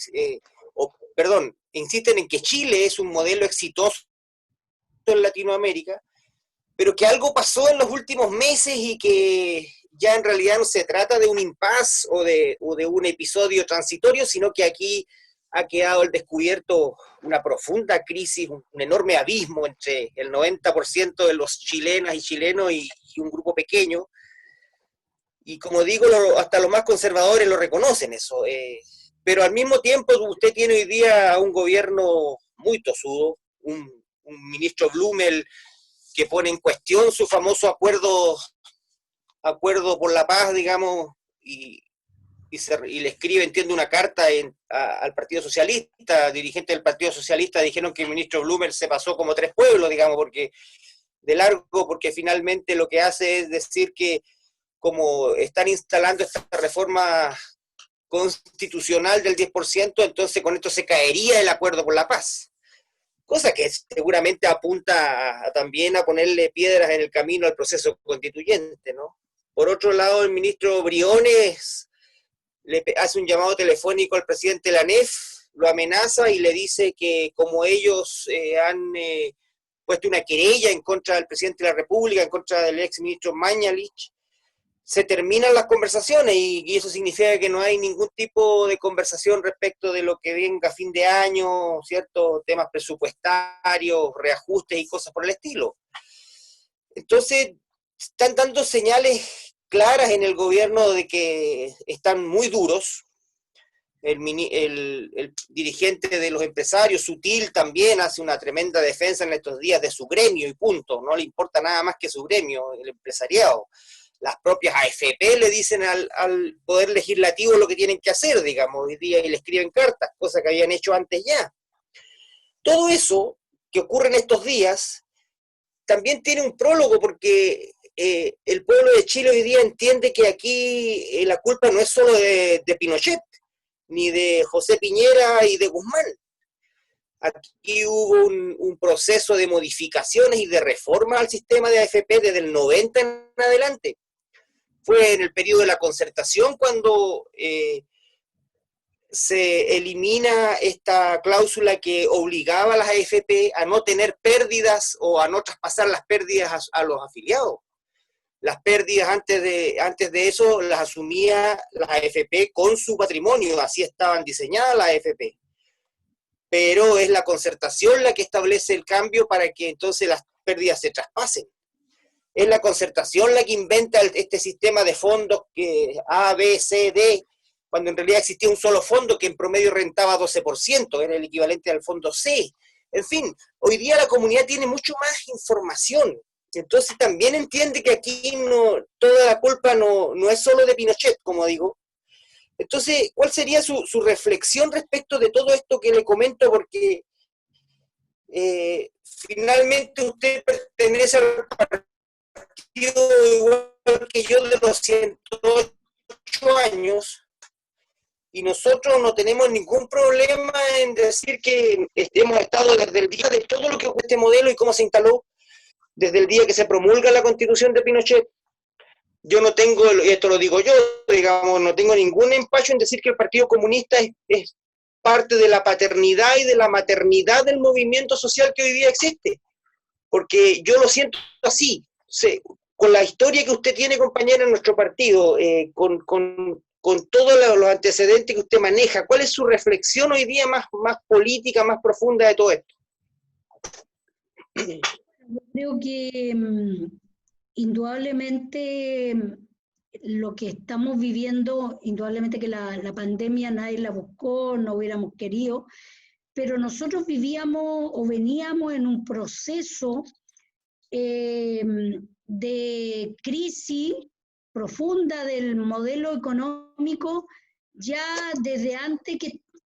insisten en que Chile es un modelo exitoso en Latinoamérica, pero que algo pasó en los últimos meses y que ya en realidad no se trata de un impasse o de un episodio transitorio, sino que aquí ha quedado al descubierto una profunda crisis, un enorme abismo entre el 90% de los chilenas y chilenos y un grupo pequeño. Y como digo, hasta los más conservadores lo reconocen eso. Pero al mismo tiempo usted tiene hoy día un gobierno muy tosudo, un ministro Blumel que pone en cuestión su famoso acuerdo por la paz, digamos, y le escribe, entiendo, una carta al Partido Socialista. Dirigentes del Partido Socialista dijeron que el ministro Blumel se pasó como tres pueblos, digamos, porque finalmente lo que hace es decir que como están instalando esta reforma constitucional del 10%, entonces con esto se caería el acuerdo por la paz. Cosa que seguramente apunta también a ponerle piedras en el camino al proceso constituyente, ¿no? Por otro lado, el ministro Briones le hace un llamado telefónico al presidente de la ANEF, lo amenaza y le dice que como ellos han puesto una querella en contra del presidente de la República, en contra del ex ministro Mañalich, se terminan las conversaciones y eso significa que no hay ningún tipo de conversación respecto de lo que venga a fin de año, ¿cierto? Temas presupuestarios, reajustes y cosas por el estilo. Entonces, están dando señales claras en el gobierno de que están muy duros. El dirigente de los empresarios, Sutil, también hace una tremenda defensa en estos días de su gremio y punto. No le importa nada más que su gremio, el empresariado. Las propias AFP le dicen al Poder Legislativo lo que tienen que hacer, digamos, hoy día, y le escriben cartas, cosa que habían hecho antes ya. Todo eso que ocurre en estos días también tiene un prólogo, porque el pueblo de Chile hoy día entiende que aquí la culpa no es solo de Pinochet, ni de José Piñera y de Guzmán. Aquí hubo un proceso de modificaciones y de reforma al sistema de AFP desde el 90 en adelante. Fue en el periodo de la concertación cuando se elimina esta cláusula que obligaba a las AFP a no tener pérdidas o a no traspasar las pérdidas a los afiliados. Las pérdidas antes de eso las asumía las AFP con su patrimonio, así estaban diseñadas las AFP. Pero es la concertación la que establece el cambio para que entonces las pérdidas se traspasen. Es la concertación la que inventa este sistema de fondos que A, B, C, D, cuando en realidad existía un solo fondo que en promedio rentaba 12%, era el equivalente al fondo C. En fin, hoy día la comunidad tiene mucho más información, entonces también entiende que aquí toda la culpa no es solo de Pinochet, como digo. Entonces, ¿cuál sería su reflexión respecto de todo esto que le comento? Porque finalmente usted pertenece al partido igual que yo de los 108 años, y nosotros no tenemos ningún problema en decir que hemos estado desde el día de todo lo que fue este modelo y cómo se instaló, desde el día que se promulga la Constitución de Pinochet. Yo no tengo, y esto lo digo yo, digamos, no tengo ningún empacho en decir que el Partido Comunista es parte de la paternidad y de la maternidad del movimiento social que hoy día existe, porque yo lo siento así. Con la historia que usted tiene, compañera, en nuestro partido, con todos los antecedentes que usted maneja, ¿cuál es su reflexión hoy día más política, más profunda de todo esto? Creo que indudablemente lo que estamos viviendo, indudablemente que la pandemia nadie la buscó, no hubiéramos querido, pero nosotros vivíamos o veníamos en un proceso de crisis profunda del modelo económico ya desde antes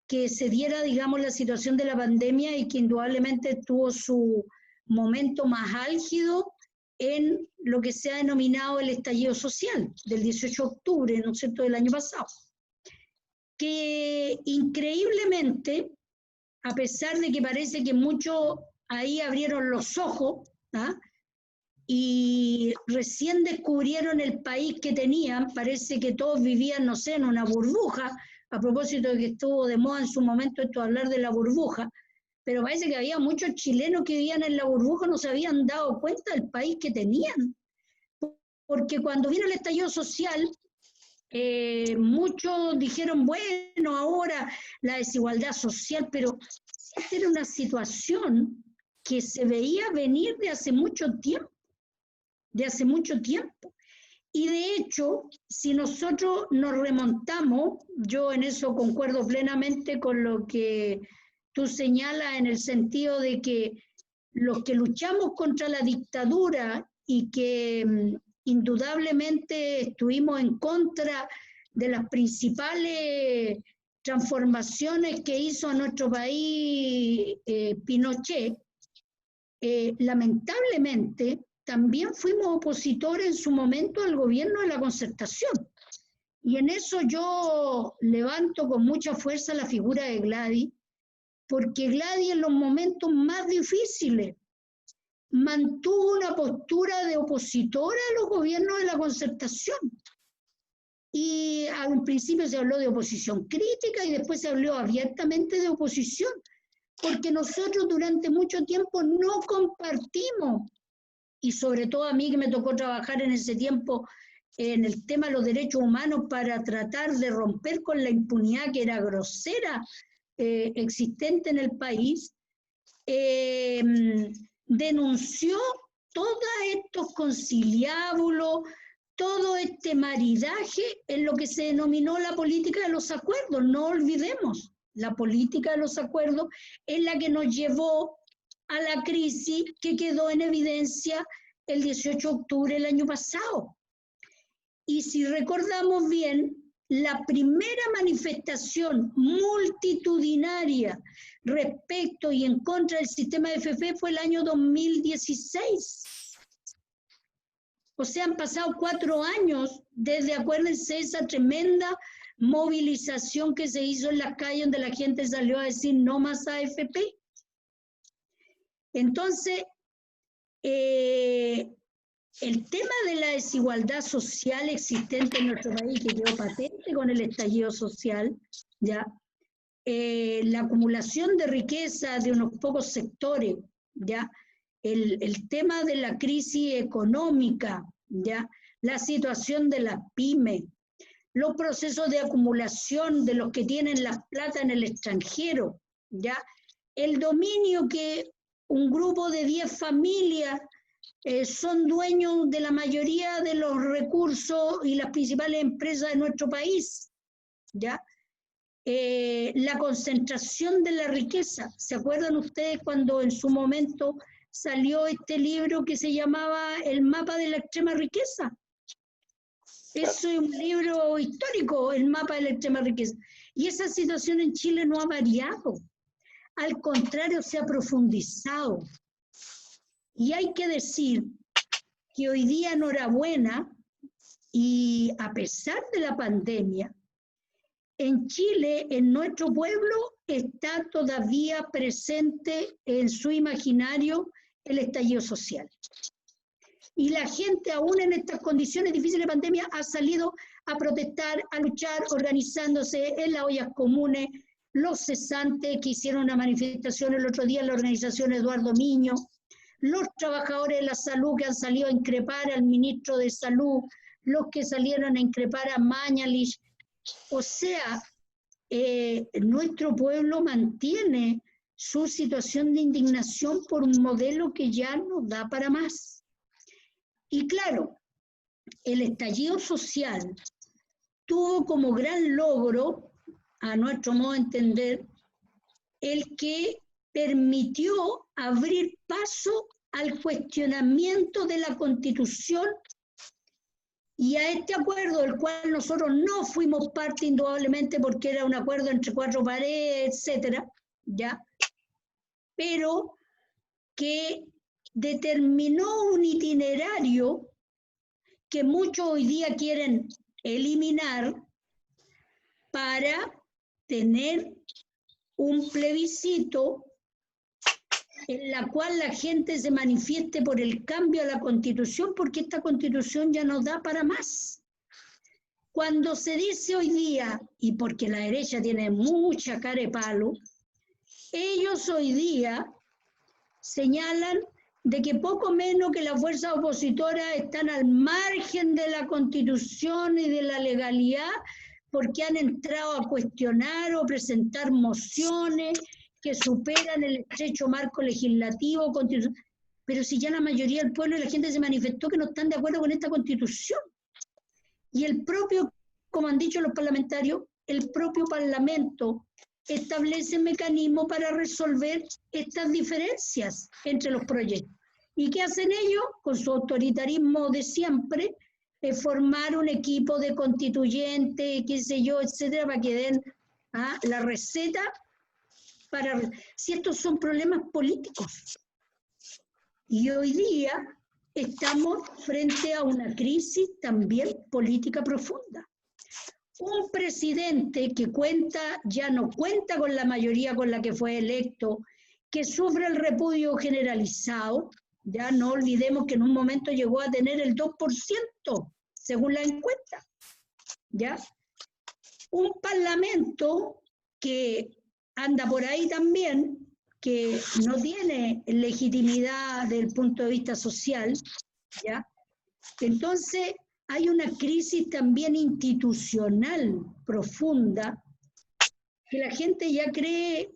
que se diera, digamos, la situación de la pandemia, y que indudablemente tuvo su momento más álgido en lo que se ha denominado el estallido social del 18 de octubre, ¿no es cierto?, del año pasado. Que increíblemente, a pesar de que parece que muchos ahí abrieron los ojos, ¿ah?, y recién descubrieron el país que tenían, parece que todos vivían, no sé, en una burbuja, a propósito de que estuvo de moda en su momento esto de hablar de la burbuja, pero parece que había muchos chilenos que vivían en la burbuja, no se habían dado cuenta del país que tenían. Porque cuando vino el estallido social, muchos dijeron, bueno, ahora la desigualdad social, pero esta era una situación que se veía venir de hace mucho tiempo. Y de hecho, si nosotros nos remontamos, yo en eso concuerdo plenamente con lo que tú señalas, en el sentido de que los que luchamos contra la dictadura y que indudablemente estuvimos en contra de las principales transformaciones que hizo a nuestro país Pinochet, lamentablemente también fuimos opositores en su momento al gobierno de la Concertación. Y en eso yo levanto con mucha fuerza la figura de Gladys, porque Gladys en los momentos más difíciles mantuvo una postura de opositora a los gobiernos de la Concertación. Y al principio se habló de oposición crítica y después se habló abiertamente de oposición, porque nosotros durante mucho tiempo no compartimos, y sobre todo a mí que me tocó trabajar en ese tiempo en el tema de los derechos humanos para tratar de romper con la impunidad que era grosera existente en el país, denunció todos estos conciliábulos, todo este maridaje en lo que se denominó la política de los acuerdos. No olvidemos, la política de los acuerdos es la que nos llevó a la crisis que quedó en evidencia el 18 de octubre del año pasado. Y si recordamos bien, la primera manifestación multitudinaria respecto y en contra del sistema de FP fue el año 2016. O sea, han pasado 4 años desde, acuérdense, esa tremenda movilización que se hizo en las calles donde la gente salió a decir no más AFP. Entonces, el tema de la desigualdad social existente en nuestro país, que quedó patente con el estallido social, ¿ya? La acumulación de riqueza de unos pocos sectores, ¿ya? El tema de la crisis económica, ¿ya? La situación de las pymes, los procesos de acumulación de los que tienen las plata en el extranjero, ¿ya? El dominio que un grupo de 10 familias son dueños de la mayoría de los recursos y las principales empresas de nuestro país, ¿ya? La concentración de la riqueza. ¿Se acuerdan ustedes cuando en su momento salió este libro que se llamaba El mapa de la extrema riqueza? Eso es un libro histórico, El mapa de la extrema riqueza. Y esa situación en Chile no ha variado. Al contrario, se ha profundizado. Y hay que decir que hoy día, enhorabuena, y a pesar de la pandemia, en Chile, en nuestro pueblo, está todavía presente en su imaginario el estallido social. Y la gente, aún en estas condiciones difíciles de pandemia, ha salido a protestar, a luchar, organizándose en las ollas comunes, los cesantes que hicieron una manifestación el otro día en la organización Eduardo Miño, los trabajadores de la salud que han salido a increpar al ministro de Salud, los que salieron a increpar a Mañalich. O sea, nuestro pueblo mantiene su situación de indignación por un modelo que ya no da para más. Y claro, el estallido social tuvo como gran logro, a nuestro modo de entender, el que permitió abrir paso al cuestionamiento de la Constitución y a este acuerdo, del cual nosotros no fuimos parte indudablemente porque era un acuerdo entre cuatro paredes, etcétera, ¿ya? Pero que determinó un itinerario que muchos hoy día quieren eliminar para tener un plebiscito en la cual la gente se manifieste por el cambio a la Constitución, porque esta Constitución ya no da para más. Cuando se dice hoy día, y porque la derecha tiene mucha cara de palo, ellos hoy día señalan de que poco menos que las fuerzas opositoras están al margen de la Constitución y de la legalidad porque han entrado a cuestionar o presentar mociones que superan el estrecho marco legislativo, constitucional. Pero si ya la mayoría del pueblo y la gente se manifestó que no están de acuerdo con esta Constitución. Y el propio, como han dicho los parlamentarios, el propio Parlamento establece mecanismos para resolver estas diferencias entre los proyectos. ¿Y qué hacen ellos? Con su autoritarismo de siempre, formar un equipo de constituyentes, qué sé yo, etcétera, para que den la receta para... Si estos son problemas políticos. Y hoy día estamos frente a una crisis también política profunda. Un presidente que ya no cuenta con la mayoría con la que fue electo, que sufre el repudio generalizado, ya no olvidemos que en un momento llegó a tener el 2%, según la encuesta, ¿ya? Un parlamento que anda por ahí también, que no tiene legitimidad desde el punto de vista social, ¿ya? Entonces, hay una crisis también institucional profunda que la gente ya cree,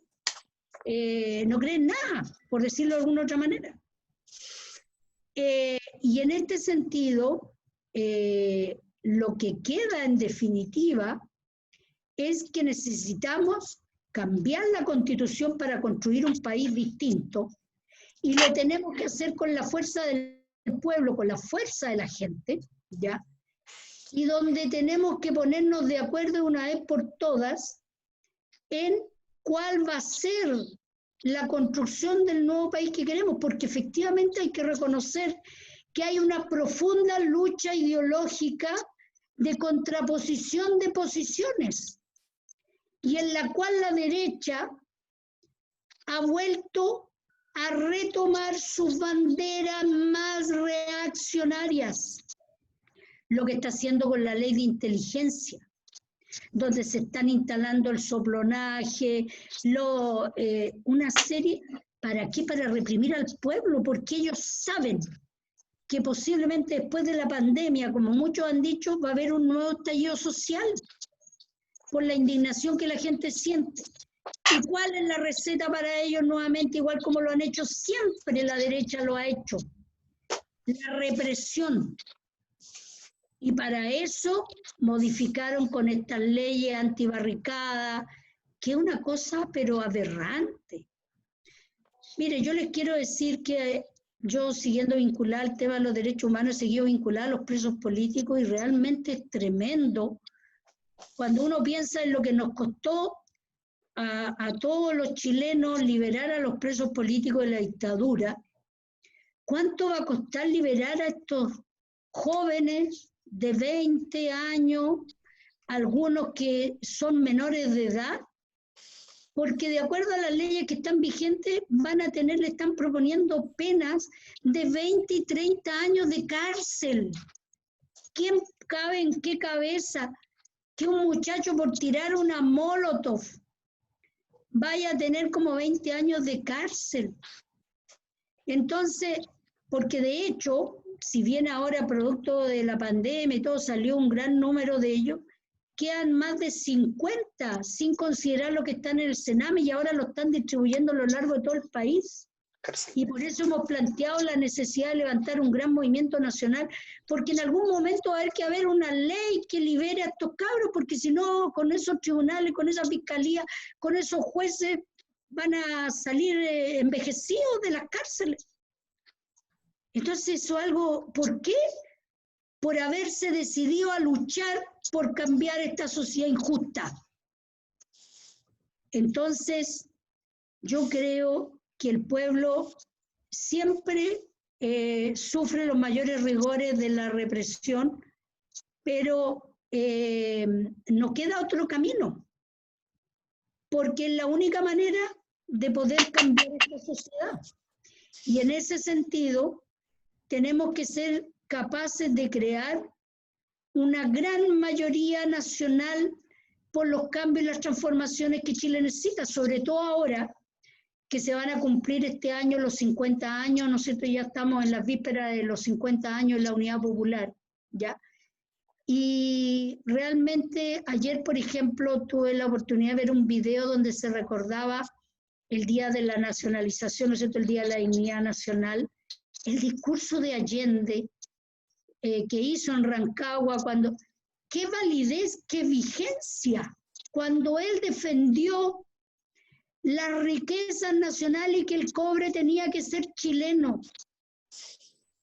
no cree en nada, por decirlo de alguna otra manera. Y en este sentido, lo que queda en definitiva es que necesitamos cambiar la Constitución para construir un país distinto y lo tenemos que hacer con la fuerza del pueblo, con la fuerza de la gente, ¿ya? Y donde tenemos que ponernos de acuerdo una vez por todas en cuál va a ser la construcción del nuevo país que queremos, porque efectivamente hay que reconocer que hay una profunda lucha ideológica de contraposición de posiciones, y en la cual la derecha ha vuelto a retomar sus banderas más reaccionarias, lo que está haciendo con la ley de inteligencia, donde se están instalando el soplonaje, una serie, ¿para qué? Para reprimir al pueblo, porque ellos saben que posiblemente después de la pandemia, como muchos han dicho, va a haber un nuevo estallido social por la indignación que la gente siente. ¿Y cuál es la receta para ellos? Nuevamente, igual como lo han hecho siempre, la derecha lo ha hecho: la represión. Y para eso modificaron con estas leyes antibarricadas, que es una cosa pero aberrante. Mire, yo les quiero decir que yo, siguiendo vinculada al tema de los derechos humanos, he seguido vinculada a los presos políticos, y realmente es tremendo cuando uno piensa en lo que nos costó a todos los chilenos liberar a los presos políticos de la dictadura. ¿Cuánto va a costar liberar a estos jóvenes de 20 años, algunos que son menores de edad? Porque de acuerdo a las leyes que están vigentes, le están proponiendo penas de 20 y 30 años de cárcel. ¿Quién cabe en qué cabeza que un muchacho por tirar una molotov vaya a tener como 20 años de cárcel? Entonces, porque de hecho, si bien ahora producto de la pandemia y todo salió un gran número de ellos, quedan más de 50, sin considerar lo que están en el Sename, y ahora lo están distribuyendo a lo largo de todo el país. cárcel. Y por eso hemos planteado la necesidad de levantar un gran movimiento nacional, porque en algún momento va a haber que haber una ley que libere a estos cabros, porque si no, con esos tribunales, con esa fiscalía, con esos jueces, van a salir envejecidos de las cárceles. Entonces eso es algo, ¿por qué? Por haberse decidido a luchar por cambiar esta sociedad injusta. Entonces, yo creo que el pueblo siempre sufre los mayores rigores de la represión, pero no queda otro camino, porque es la única manera de poder cambiar esta sociedad. Y en ese sentido, tenemos que ser capaces de crear una gran mayoría nacional por los cambios y las transformaciones que Chile necesita, sobre todo ahora que se van a cumplir este año los 50 años, ¿no es cierto? Ya estamos en las vísperas de los 50 años de la Unidad Popular, ¿ya? Y realmente ayer, por ejemplo, tuve la oportunidad de ver un video donde se recordaba el día de la nacionalización, ¿no es cierto?, el día de la dignidad nacional, el discurso de Allende que hizo en Rancagua, cuando, qué validez, qué vigencia, cuando él defendió las riquezas nacionales y que el cobre tenía que ser chileno.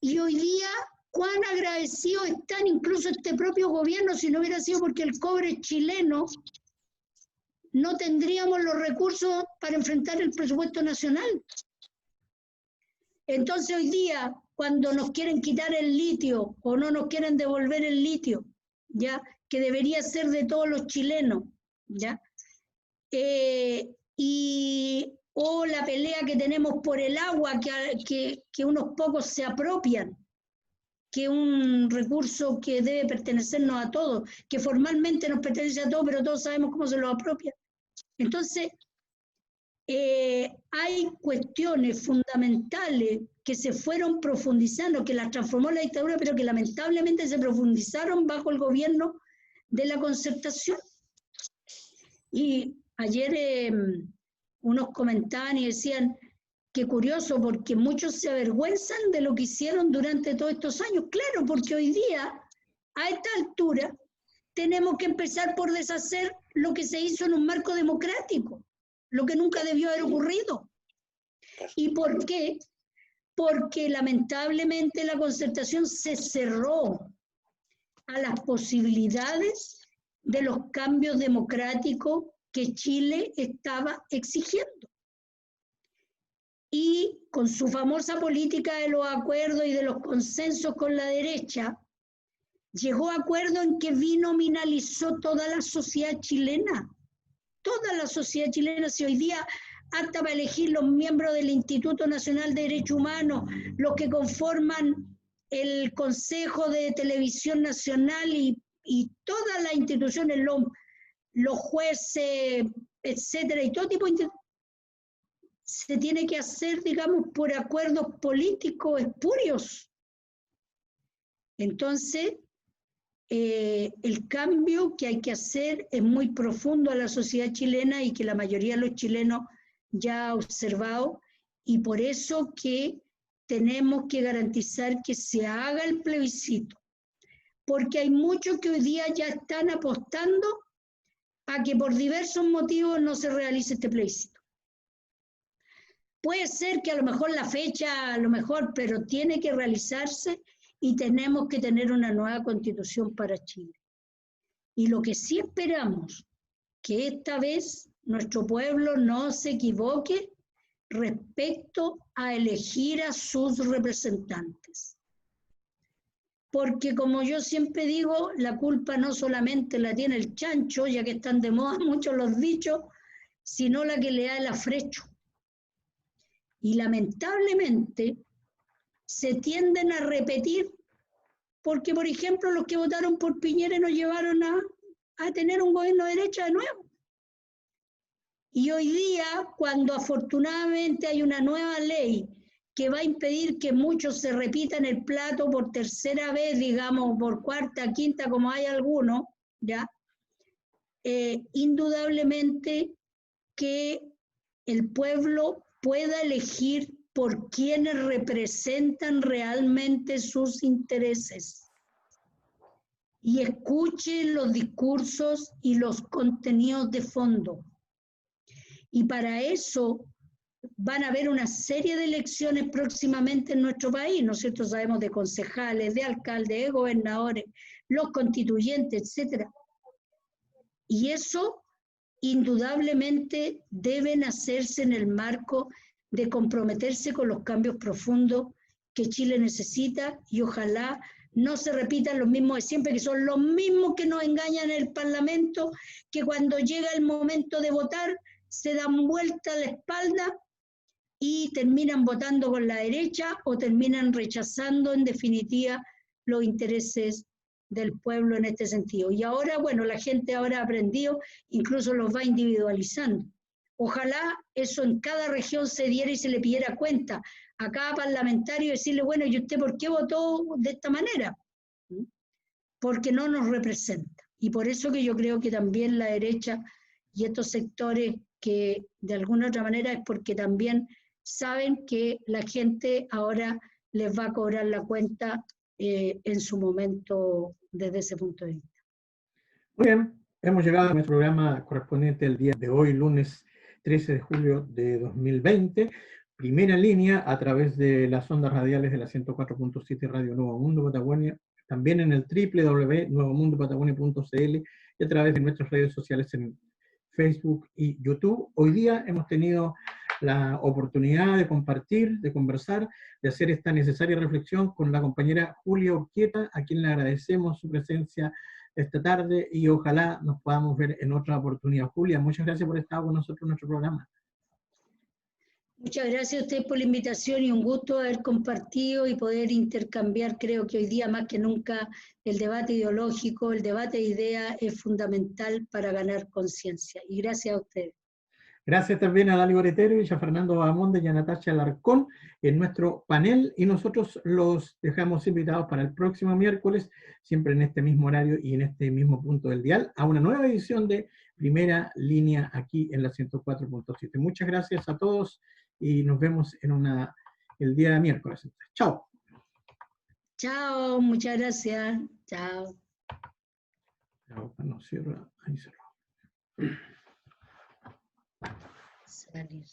Y hoy día, cuán agradecidos están incluso este propio gobierno, si no hubiera sido porque el cobre es chileno, no tendríamos los recursos para enfrentar el presupuesto nacional. Entonces hoy día, cuando nos quieren quitar el litio o no nos quieren devolver el litio, ¿ya?, que debería ser de todos los chilenos, ¿ya?, o la pelea que tenemos por el agua, que unos pocos se apropian, que es un recurso que debe pertenecernos a todos, que formalmente nos pertenece a todos, pero todos sabemos cómo se lo apropian. Entonces, hay cuestiones fundamentales que se fueron profundizando, que las transformó la dictadura, pero que lamentablemente se profundizaron bajo el gobierno de la Concertación. Y ayer unos comentaban y decían, qué curioso, porque muchos se avergüenzan de lo que hicieron durante todos estos años. Claro, porque hoy día, a esta altura, tenemos que empezar por deshacer lo que se hizo en un marco democrático, lo que nunca debió haber ocurrido. ¿Y por qué? Porque lamentablemente la Concertación se cerró a las posibilidades de los cambios democráticos que Chile estaba exigiendo. Y con su famosa política de los acuerdos y de los consensos con la derecha, llegó a acuerdo en que binominalizó toda la sociedad chilena. Toda la sociedad chilena, si hoy día hasta para elegir los miembros del Instituto Nacional de Derechos Humanos, los que conforman el Consejo de Televisión Nacional y todas las instituciones, los jueces, etcétera, y todo tipo de instituciones, se tiene que hacer, digamos, por acuerdos políticos espurios. Entonces, el cambio que hay que hacer es muy profundo a la sociedad chilena y que la mayoría de los chilenos ya ha observado, y por eso que tenemos que garantizar que se haga el plebiscito, porque hay muchos que hoy día ya están apostando a que por diversos motivos no se realice este plebiscito. Puede ser que a lo mejor la fecha, a lo mejor, pero tiene que realizarse y tenemos que tener una nueva constitución para Chile. Y lo que sí esperamos, que esta vez nuestro pueblo no se equivoque respecto a elegir a sus representantes. Porque como yo siempre digo, la culpa no solamente la tiene el chancho, ya que están de moda muchos los dichos, sino la que le da el afrecho. Y lamentablemente se tienden a repetir, porque por ejemplo los que votaron por Piñera nos llevaron a tener un gobierno de derecha de nuevo. Y hoy día, cuando afortunadamente hay una nueva ley que va a impedir que muchos se repitan el plato por tercera vez, digamos, por cuarta, quinta, como hay algunos, ¿ya? Indudablemente que el pueblo pueda elegir por quienes representan realmente sus intereses. Y escuchen los discursos y los contenidos de fondo. Y para eso van a haber una serie de elecciones próximamente en nuestro país, ¿no es cierto? Sabemos de concejales, de alcaldes, de gobernadores, los constituyentes, etc. Y eso indudablemente deben hacerse en el marco de comprometerse con los cambios profundos que Chile necesita, y ojalá no se repitan los mismos de siempre, que son los mismos que nos engañan en el Parlamento, que cuando llega el momento de votar se dan vuelta a la espalda y terminan votando con la derecha o terminan rechazando en definitiva los intereses del pueblo en este sentido. Y ahora, bueno, la gente ahora ha aprendido, incluso los va individualizando. Ojalá eso en cada región se diera y se le pidiera cuenta a cada parlamentario, decirle, bueno, ¿y usted por qué votó de esta manera? Porque no nos representa. Y por eso que yo creo que también la derecha y estos sectores que de alguna otra manera es porque también saben que la gente ahora les va a cobrar la cuenta en su momento desde ese punto de vista. Muy bien, hemos llegado a nuestro programa correspondiente el día de hoy, lunes 13 de julio de 2020. Primera línea a través de las ondas radiales de la 104.7 Radio Nuevo Mundo Patagonia, también en el www.nuevomundopatagonia.cl y a través de nuestras redes sociales en Facebook y YouTube. Hoy día hemos tenido la oportunidad de compartir, de conversar, de hacer esta necesaria reflexión con la compañera Julia Urquieta, a quien le agradecemos su presencia esta tarde y ojalá nos podamos ver en otra oportunidad. Julia, muchas gracias por estar con nosotros en nuestro programa. Muchas gracias a usted por la invitación y un gusto haber compartido y poder intercambiar. Creo que hoy día más que nunca el debate ideológico, el debate de ideas es fundamental para ganar conciencia. Y gracias a ustedes. Gracias también a Dali Boretero y a Fernando Bahamonde y a Natacha Alarcón en nuestro panel, y nosotros los dejamos invitados para el próximo miércoles, siempre en este mismo horario y en este mismo punto del dial, a una nueva edición de Primera Línea aquí en la 104.7. Muchas gracias a todos y nos vemos en el día de miércoles. Chao. Chao, muchas gracias. Chao. No, cierra, ahí cerró. Salir.